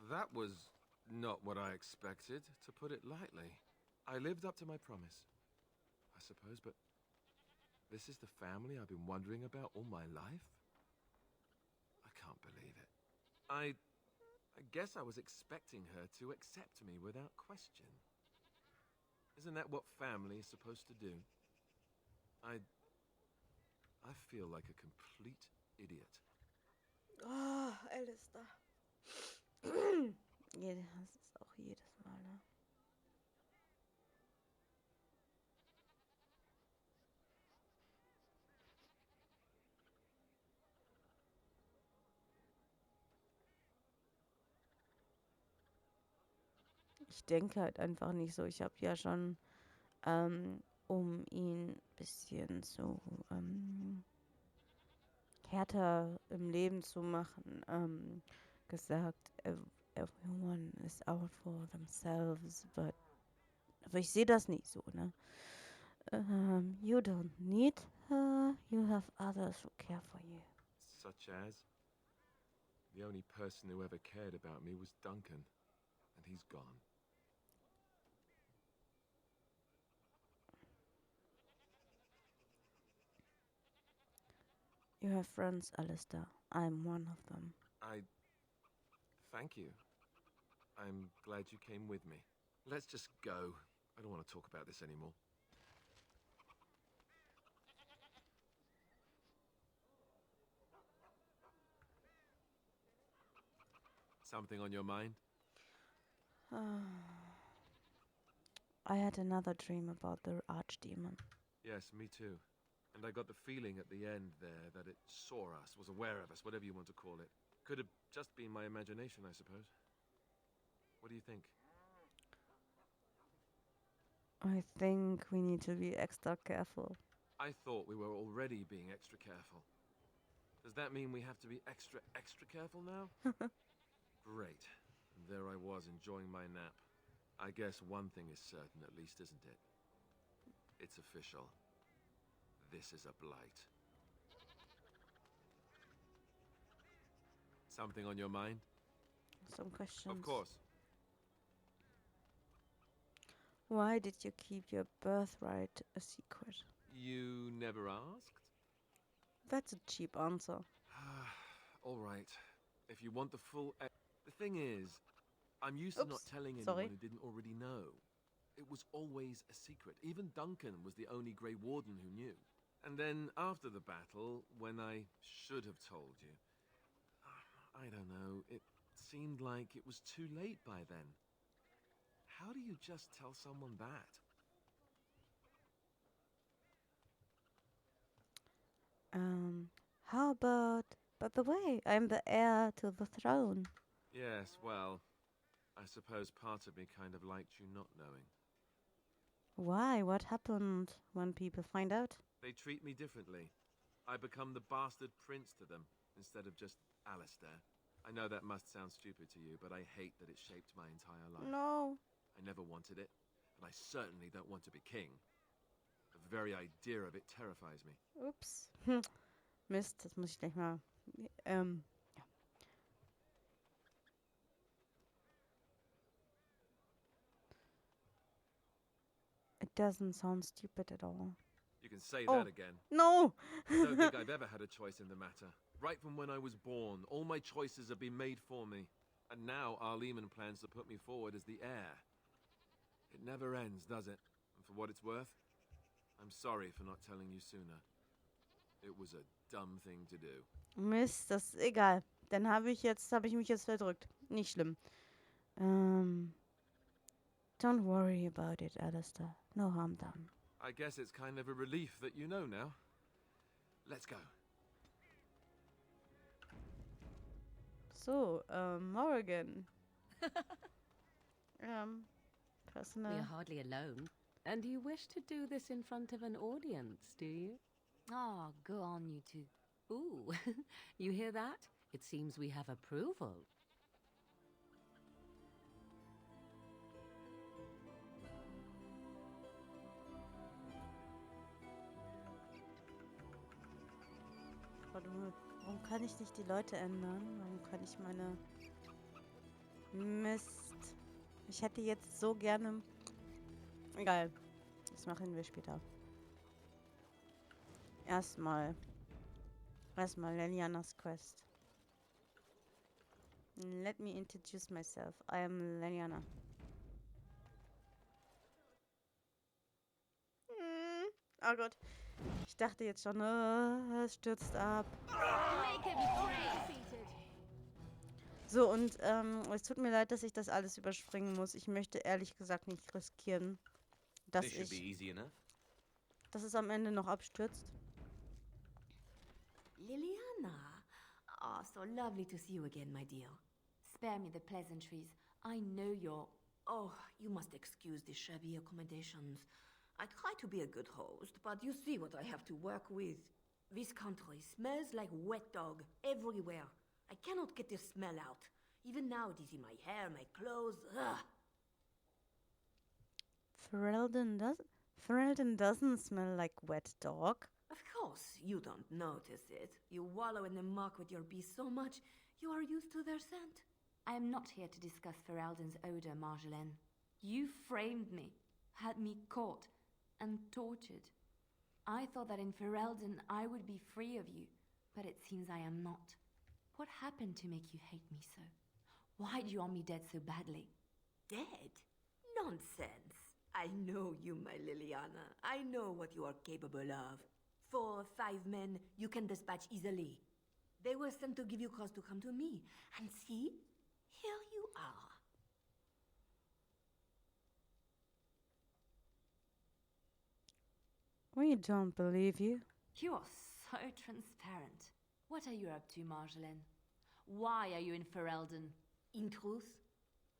that was not what I expected, to put it lightly. I lived up to my promise, I suppose, but this is the family I've been wondering about all my life? I can't believe it. I guess I was expecting her to accept me without question. Isn't that what family is supposed to do? I feel like a complete idiot. Oh, Alistair. Ja, das ist auch jedes Mal, ne? Ich denke halt einfach nicht so. Ich habe ja schon, um ihn ein bisschen so härter im Leben zu machen, gesagt, everyone is out for themselves, but aber ich sehe das nicht so, ne? You don't need her, you have others who care for you. Such as? The only person who ever cared about me was Duncan, and he's gone. You have friends, Alistair. I'm one of them. Thank you. I'm glad you came with me. Let's just go. I don't want to talk about this anymore. Something on your mind? I had another dream about the archdemon. Yes, me too. And I got the feeling at the end there that it saw us, was aware of us, whatever you want to call it. Could have just been my imagination, I suppose. What do you think? I think we need to be extra careful. I thought we were already being extra careful. Does that mean we have to be extra careful now? Great. And there I was enjoying my nap. I guess one thing is certain at least, isn't it? It's official. This is a blight. Something on your mind? Some questions. Of course. Why did you keep your birthright a secret? You never asked? That's a cheap answer. All right. If you want the full... The thing is, I'm used to not telling anyone who didn't already know. It was always a secret. Even Duncan was the only Grey Warden who knew. And then after the battle, when I should have told you, I don't know. It seemed like it was too late by then. How do you just tell someone that? How about... By the way, I'm the heir to the throne. Yes, well, I suppose part of me kind of liked you not knowing. Why? What happened when people find out? They treat me differently. I become the bastard prince to them, instead of just Alistair. I know that must sound stupid to you, but I hate that it shaped my entire life. No. I never wanted it, and I certainly don't want to be king. The very idea of it terrifies me. Ups. Mist, das muss ich gleich mal... ja. It doesn't sound stupid at all. You can say that again. No! I don't think I've ever had a choice in the matter. Right from when I was born, all my choices have been made for me. And now Arleman plans to put me forward as the heir. It never ends, does it? And for what it's worth, I'm sorry for not telling you sooner. It was a dumb thing to do. Mist, das ist egal. Dann habe ich mich jetzt verdrückt. Nicht schlimm. Don't worry about it, Alistair. No harm done. I guess it's kind of a relief that you know now. Let's go. So, Morrigan. Personal. We're hardly alone. And you wish to do this in front of an audience, do you? Ah, go on, you two. Ooh, you hear that? It seems we have approval. Warum kann ich nicht die Leute ändern? Warum kann ich meine... Mist. Ich hätte jetzt so gerne... Egal. Das machen wir später. Erstmal Lelianas Quest. Let me introduce myself. I am Leliana. Oh Gott. Ich dachte jetzt schon, es stürzt ab. So, und es tut mir leid, dass ich das alles überspringen muss. Ich möchte ehrlich gesagt nicht riskieren, dass es am Ende noch abstürzt. Liliana! Oh, so lovely to see you again, my dear. Spare me the pleasantries. I know you're... Oh, you must excuse the shabby accommodations. I try to be a good host, but you see what I have to work with. This country smells like wet dog everywhere. I cannot get the smell out. Even now it is in my hair, my clothes. Ugh. Ferelden doesn't smell like wet dog. Of course, you don't notice it. You wallow in the muck with your beasts so much, you are used to their scent. I am not here to discuss Ferelden's odor, Marjolaine. You framed me, had me caught, and tortured. I thought that in Ferelden I would be free of you, but it seems I am not. What happened to make you hate me so? Why do you want me dead so badly? Dead? Nonsense. I know you, my Liliana. I know what you are capable of. 4 or 5 men you can dispatch easily. They were sent to give you cause to come to me. And see, here you are. We don't believe you. You are so transparent. What are you up to, Marjolaine? Why are you in Ferelden? In truth,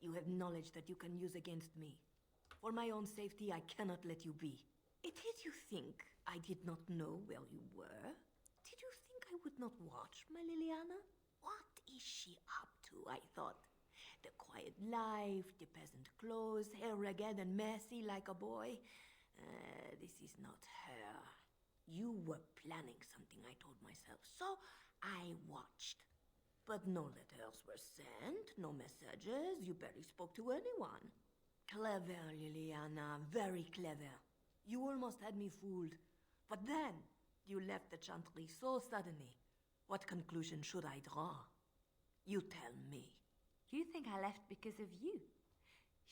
you have knowledge that you can use against me. For my own safety, I cannot let you be. Did you think I did not know where you were? Did you think I would not watch, my Liliana? What is she up to, I thought? The quiet life, the peasant clothes, hair ragged and messy like a boy. This is not her. You were planning something, I told myself, so I watched. But no letters were sent, no messages, you barely spoke to anyone. Clever, Liliana, very clever. You almost had me fooled. But then, you left the Chantry so suddenly. What conclusion should I draw? You tell me. You think I left because of you?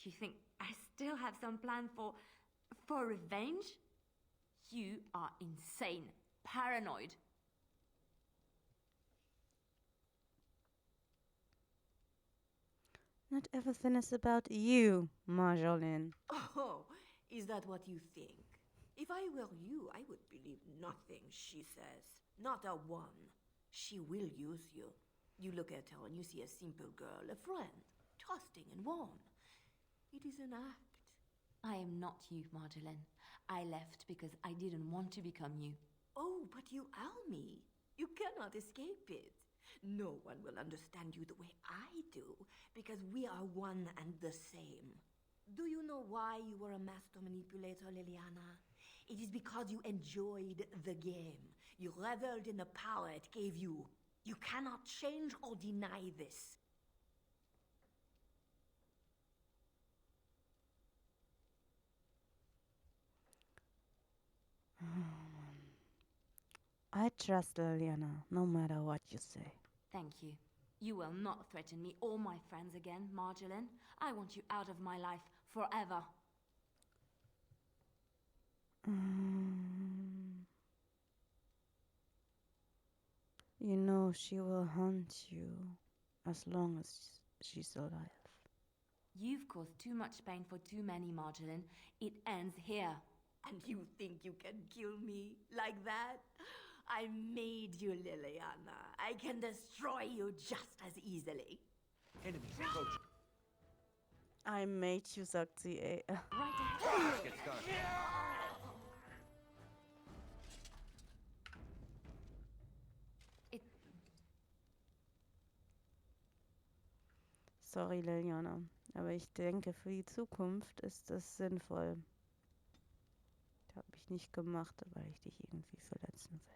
You think I still have some plan for revenge? You are insane, paranoid. Not everything is about you, Marjolaine. Oh, is that what you think? If I were you, I would believe nothing she says. Not a one. She will use you. You look at her and you see a simple girl, a friend, trusting and warm. It is an act. I am not you, Marjolaine. I left because I didn't want to become you. Oh, but you are me. You cannot escape it. No one will understand you the way I do, because we are one and the same. Do you know why you were a master manipulator, Liliana? It is because you enjoyed the game. You reveled in the power it gave you. You cannot change or deny this. I trust Liliana, no matter what you say. Thank you. You will not threaten me or my friends again, Marjolaine. I want you out of my life forever. You know she will haunt you as long as she's alive. You've caused too much pain for too many, Marjolaine. It ends here. And you think you can kill me like that? I made you, Liliana. I can destroy you just as easily. Enemies approaching. I made you, sagt sie, ey. Let's get started. Sorry, Liliana, aber ich denke, für die Zukunft ist das sinnvoll. Das habe ich nicht gemacht, weil ich dich irgendwie verletzen will.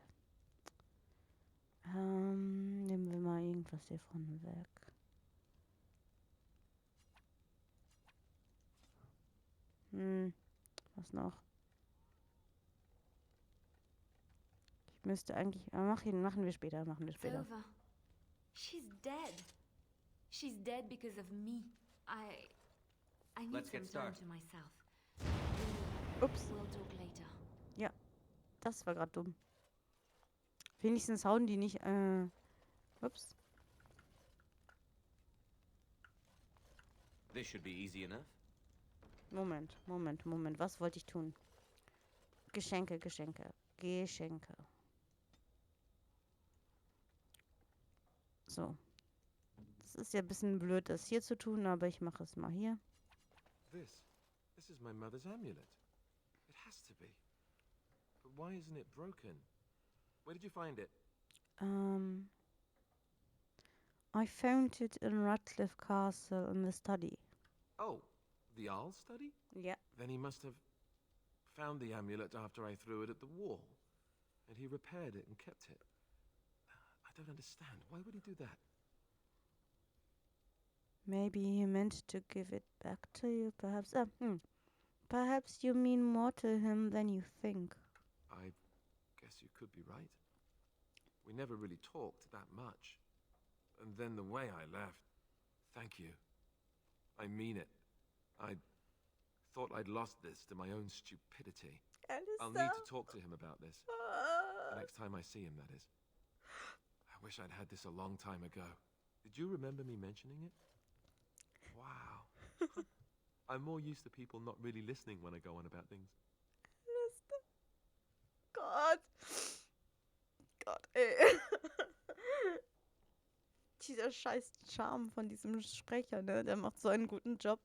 Nehmen wir mal irgendwas hiervon weg. Was noch? Ich müsste eigentlich... machen wir später. It's over. She's dead. She's dead because of me. I need Let's some get time started. to myself. Ups. We'll talk later. Ja, das war gerade dumm. Wenigstens hauen die nicht... Ups. This should be easy enough. Moment. Was wollte ich tun? Geschenke. So. Es ist ja ein bisschen blöd, das hier zu tun, aber ich mache es mal hier. This is my mother's amulet. It has to be. But why isn't it broken? Where did you find it? I found it in Radcliffe Castle in the study. Oh, the Als study? Yeah. Then he must have found the amulet after I threw it at the wall. And he repaired it and kept it. I don't understand. Why would he do that? Maybe he meant to give it back to you, perhaps. Perhaps you mean more to him than you think. I guess you could be right. We never really talked that much. And then the way I left... Thank you. I mean it. I thought I'd lost this to my own stupidity. I'll need to talk to him about this. The next time I see him, that is. I wish I'd had this a long time ago. Did you remember me mentioning it? Wow. I'm more used to people not really listening when I go on about things. Gott, ey. Dieser scheiß Charme von diesem Sprecher, ne? Der macht so einen guten Job.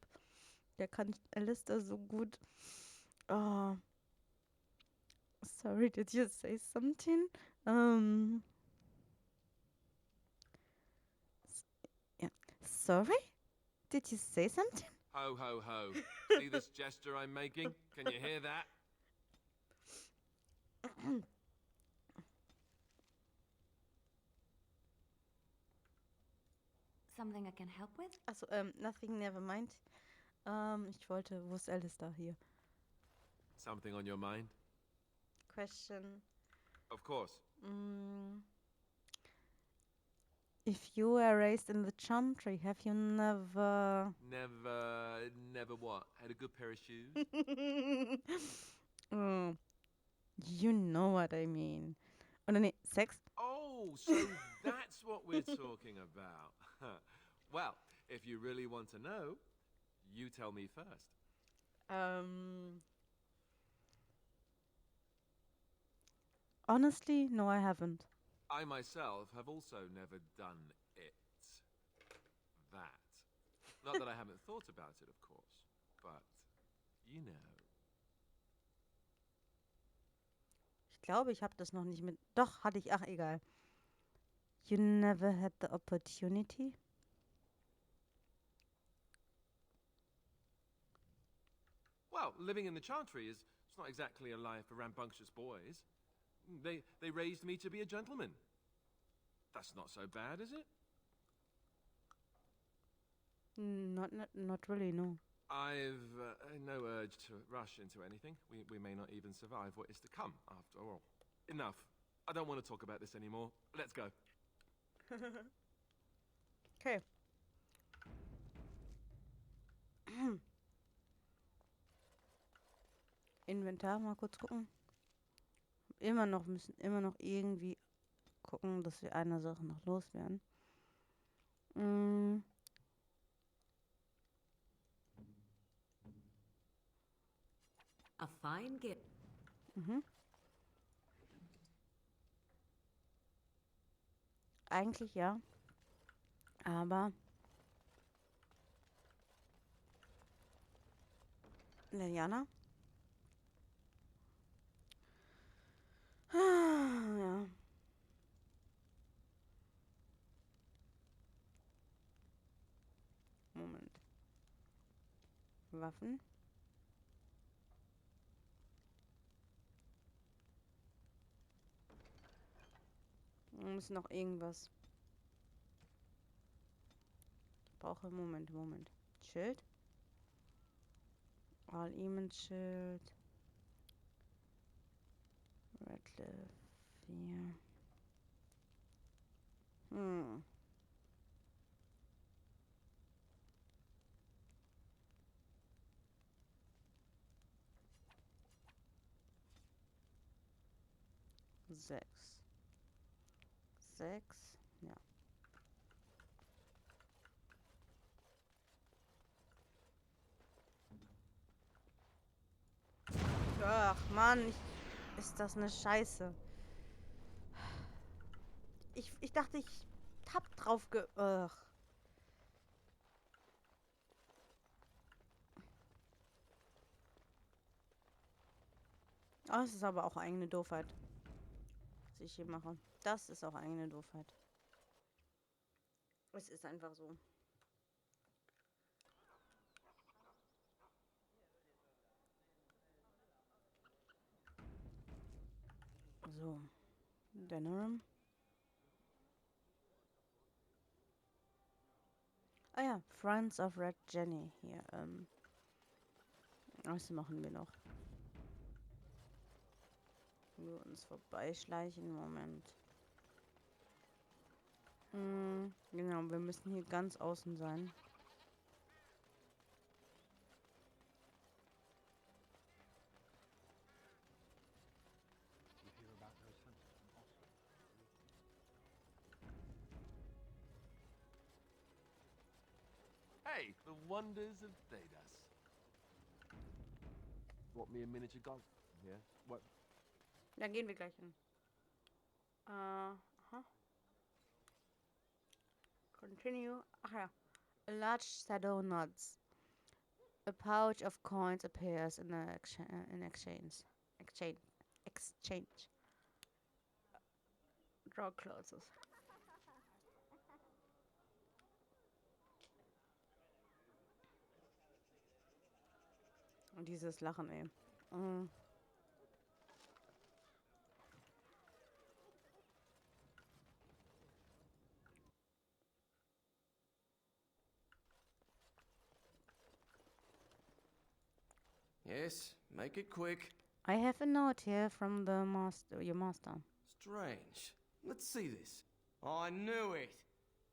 Der kann Alistair so gut. Oh. Sorry, did you say something? Yeah. Sorry? Did you say something? Ho, ho, ho. See this gesture I'm making? Can you hear that? Something I can help with? Achso, nothing, never mind. Ich wollte, wo ist Alistair hier? Something on your mind? Question. Of course. If you were raised in the Chantry, have you never... Never what? Had a good pair of shoes? Oh, you know what I mean. Oder nee, Sex? Oh, so that's what we're talking about. Well, If you really want to know, you tell me first. Honestly, no, I haven't. I myself have also never done it. That. Not that I haven't thought about it, of course, but you know. Ich glaube, ich habe das noch nicht mit... Doch, hatte ich. Ach, egal. You never had the opportunity? Well, living in the Chantry is it's not exactly a life for rambunctious boys. They raised me to be a gentleman. That's not so bad, is it? Not really, no. I've no urge to rush into anything. We may not even survive what is to come, after all. Enough. I don't want to talk about this anymore. Let's go. Okay. Inventar, mal kurz gucken. Müssen immer noch irgendwie gucken, dass wir eine Sache noch loswerden. A fine gift. Eigentlich ja. Aber Liliana? Ja. Moment. Waffen. Wir müssen noch irgendwas. Ich brauche Moment. Schild. All Eamon Schild. Redcliffe. 4. Sechs. Ja. Ach, Mann, ist das eine Scheiße. Ich dachte, ich hab drauf Ach. Das ist aber auch eigene Doofheit, was ich hier mache. Das ist auch eigene Doofheit. Es ist einfach so. So. Denerim. Ah ja, Friends of Red Jenny hier. Was machen wir noch? Wir uns vorbeischleichen. Moment. Genau, wir müssen hier ganz außen sein. Hey, the wonders of Thedas. Want me a miniature golf? Yeah. What? Da gehen wir gleich hin. Continue. Ach ja. A large shadow nods. A pouch of coins appears in exchange. Draw closes. Und dieses Lachen, ey. Yes, make it quick. I have a note here from the your master. Strange. Let's see this. I knew it.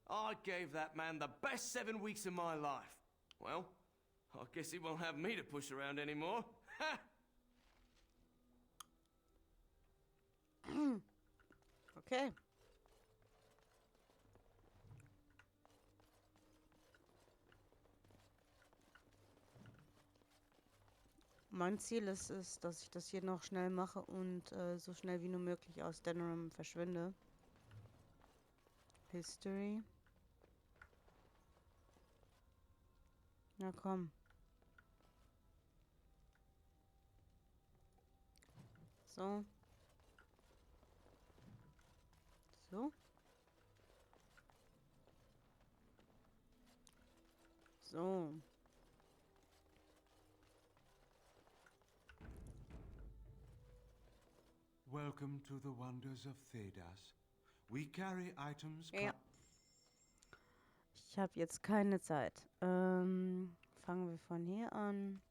I gave that man the best 7 weeks of my life. Well, I guess he won't have me to push around anymore. Ha! Okay. Mein Ziel ist es, dass ich das hier noch schnell mache und so schnell wie nur möglich aus Denerim verschwinde. History. Na komm. So. So. So. Welcome to the wonders of Thedas. We carry items. Ja. Ich habe jetzt keine Zeit. Fangen wir von hier an.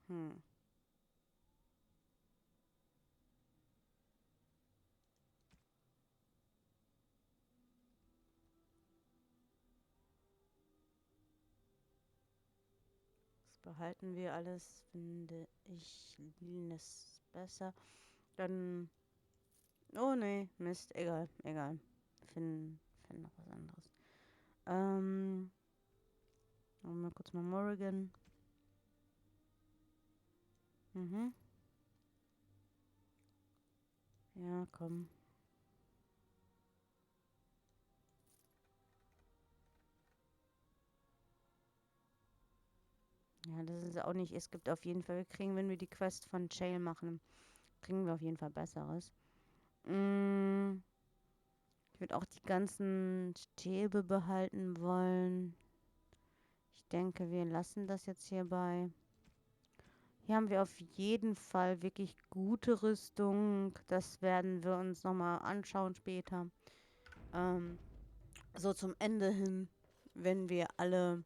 Hm. Das behalten wir alles, finde ich es besser. Dann. Oh nee, Mist, egal, egal. Finden noch was anderes. Mal kurz mal Morrigan. Mhm. Ja, komm. Ja, das ist auch nicht. Es gibt auf jeden Fall, wir kriegen, wenn wir die Quest von Chail machen, kriegen wir auf jeden Fall Besseres. Ich würde auch die ganzen Stäbe behalten wollen. Ich denke, wir lassen das jetzt hierbei. Hier haben wir auf jeden Fall wirklich gute Rüstung. Das werden wir uns nochmal anschauen später. So zum Ende hin, wenn wir alle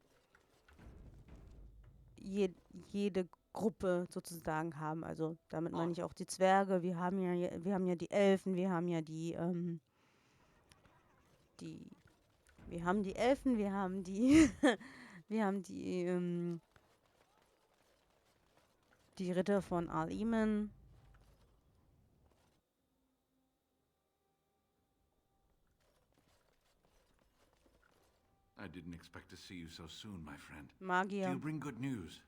jede Gruppe sozusagen haben. Also damit meine ich auch die Zwerge. Wir haben ja die Elfen, wir haben ja die Elfen, wir haben die die Ritter von Al-Iman. I didn't expect to see you so soon, my friend. Magier. Do you bring good news?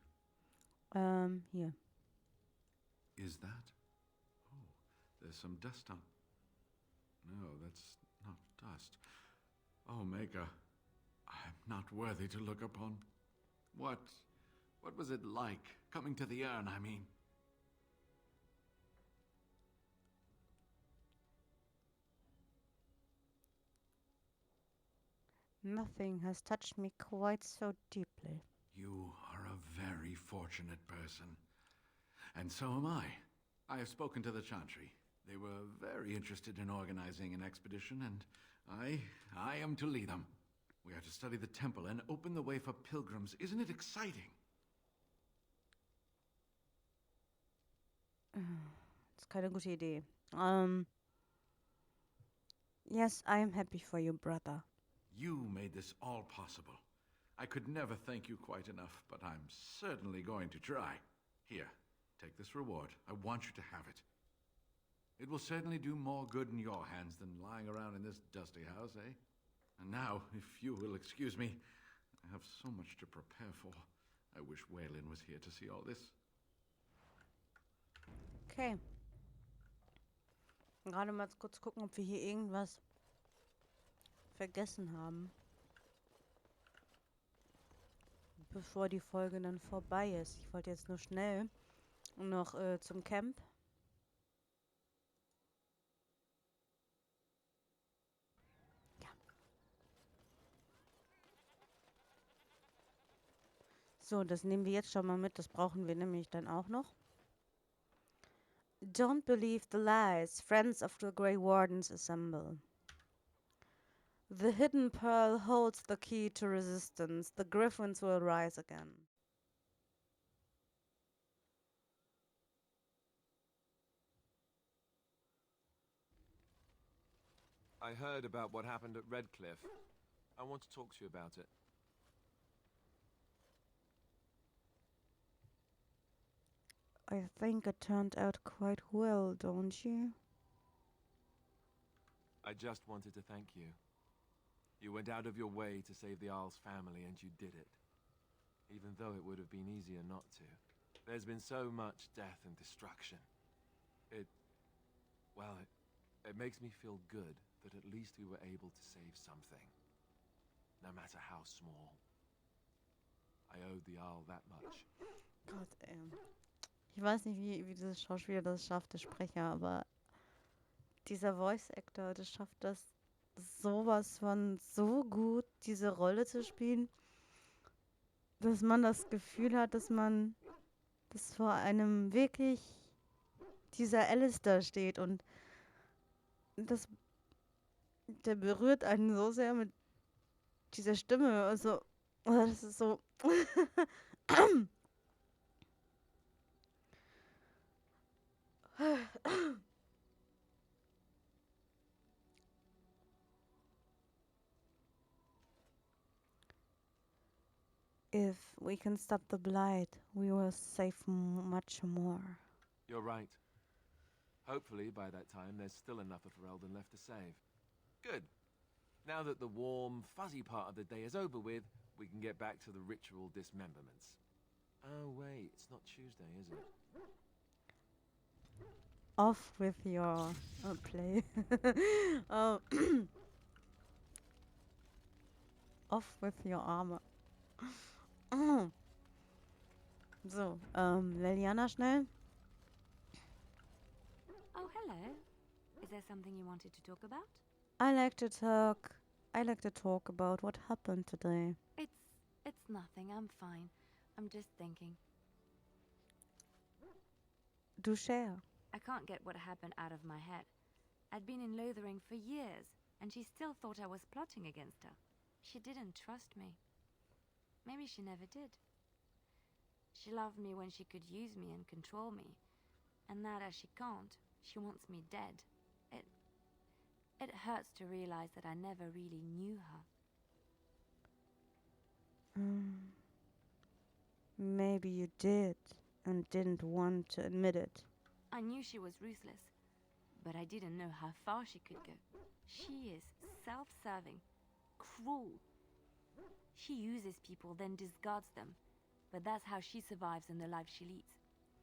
Hier. Is that? Oh, there's some dust on. No, that's not dust. Oh, Maker, I'm not worthy to look upon. What was it like, coming to the urn, I mean? Nothing has touched me quite so deeply. You are a very fortunate person. And so am I. I have spoken to the Chantry. They were very interested in organizing an expedition, and I am to lead them. We are to study the temple and open the way for pilgrims. Isn't it exciting? Das ist keine gute Idee. Yes, I am happy for you, brother. You made this all possible. I could never thank you quite enough, but I'm certainly going to try. Here, take this reward. I want you to have it. It will certainly do more good in your hands than lying around in this dusty house, eh? And now, if you will excuse me, I have so much to prepare for. I wish Waylon was here to see all this. Okay. Gerade mal kurz gucken, ob wir hier irgendwas vergessen haben. Bevor die Folge dann vorbei ist. Ich wollte jetzt nur schnell noch zum Camp. Ja. So, das nehmen wir jetzt schon mal mit. Das brauchen wir nämlich dann auch noch. Don't believe the lies. Friends of the Grey Wardens assemble. The hidden pearl holds the key to resistance. The griffins will rise again. I heard about what happened at Redcliffe. I want to talk to you about it. I think it turned out quite well, don't you? I just wanted to thank you. You went out of your way to save the Arl's family, and you did it. Even though it would have been easier not to. There's been so much death and destruction. It makes me feel good that at least we were able to save something. No matter how small. I owed the Arl that much. Gott, ey. Ich weiß nicht, wie dieser Schauspieler das schafft, der Sprecher, aber dieser Voice Actor, der schafft das sowas von so gut, diese Rolle zu spielen, dass man das Gefühl hat, dass vor einem wirklich dieser Alistair steht und der berührt einen so sehr mit dieser Stimme, also das ist so If we can stop the blight, we will save much more. You're right. Hopefully, by that time, there's still enough of Ferelden left to save. Good. Now that the warm, fuzzy part of the day is over with, we can get back to the ritual dismemberments. Oh, wait, it's not Tuesday, is it? Off with your play. Off with your armor. So, Leliana schnell. Oh, hello. Is there something you wanted to talk about? I like to talk about what happened today. It's nothing. I'm fine. I'm just thinking. Do share. I can't get what happened out of my head. I'd been in Lothering for years, and she still thought I was plotting against her. She didn't trust me. Maybe she never did. She loved me when she could use me and control me. And now that she can't, she wants me dead. It hurts to realize that I never really knew her. Maybe you did and didn't want to admit it. I knew she was ruthless, but I didn't know how far she could go. She is self-serving, cruel. She uses people, then discards them. But that's how she survives in the life she leads.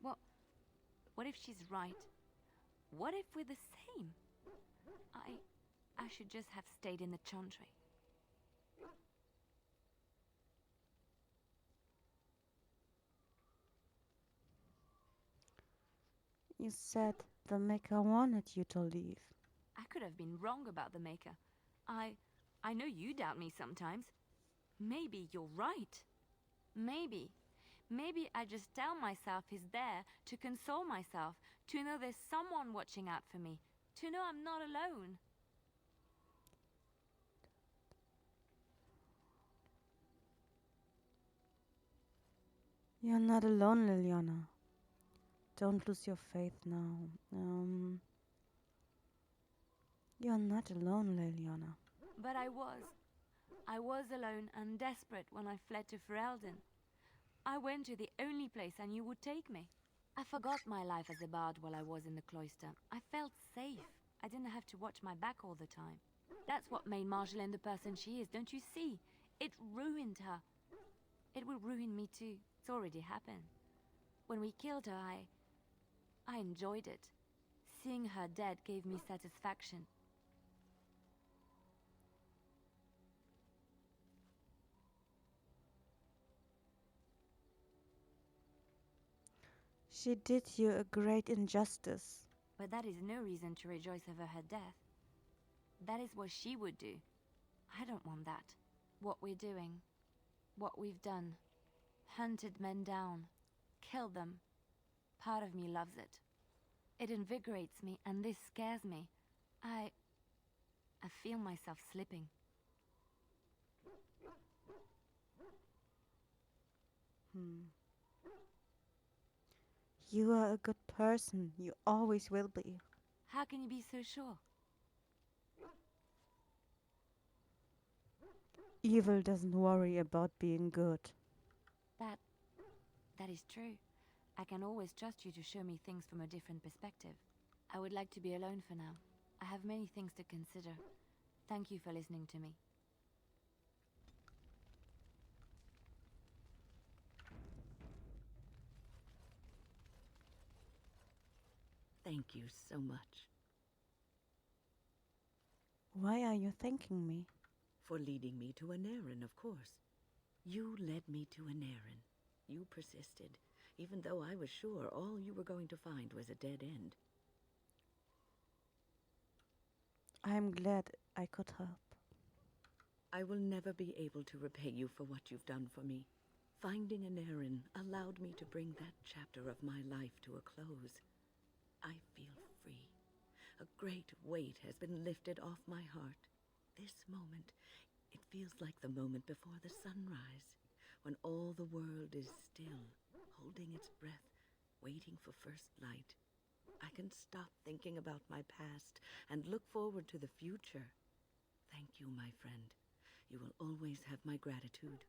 What if she's right? What if we're the same? I should just have stayed in the Chantry. You said the Maker wanted you to leave. I could have been wrong about the Maker. I know you doubt me sometimes. Maybe you're right. Maybe I just tell myself he's there to console myself, to know there's someone watching out for me, to know I'm not alone. You're not alone, Liliana. Don't lose your faith now. You're not alone, Liliana. But I was alone and desperate when I fled to Ferelden. I went to the only place I knew would take me. I forgot my life as a bard while I was in the cloister. I felt safe. I didn't have to watch my back all the time. That's what made Marjolaine the person she is, don't you see? It ruined her. It will ruin me too. It's already happened. When we killed her, I enjoyed it. Seeing her dead gave me satisfaction. She did you a great injustice. But that is no reason to rejoice over her death. That is what she would do. I don't want that. What we're doing, what we've done, hunted men down, killed them. Part of me loves it. It invigorates me, and this scares me. I feel myself slipping. You are a good person. You always will be. How can you be so sure? Evil doesn't worry about being good. That is true. I can always trust you to show me things from a different perspective. I would like to be alone for now. I have many things to consider. Thank you for listening to me. Thank you so much. Why are you thanking me? For leading me to an errand, of course. You led me to an errand. You persisted, even though I was sure all you were going to find was a dead end. I'm glad I could help. I will never be able to repay you for what you've done for me. Finding an errand allowed me to bring that chapter of my life to a close. I feel free. A great weight has been lifted off my heart. This moment, it feels like the moment before the sunrise, when all the world is still, holding its breath, waiting for first light. I can stop thinking about my past and look forward to the future. Thank you, my friend. You will always have my gratitude.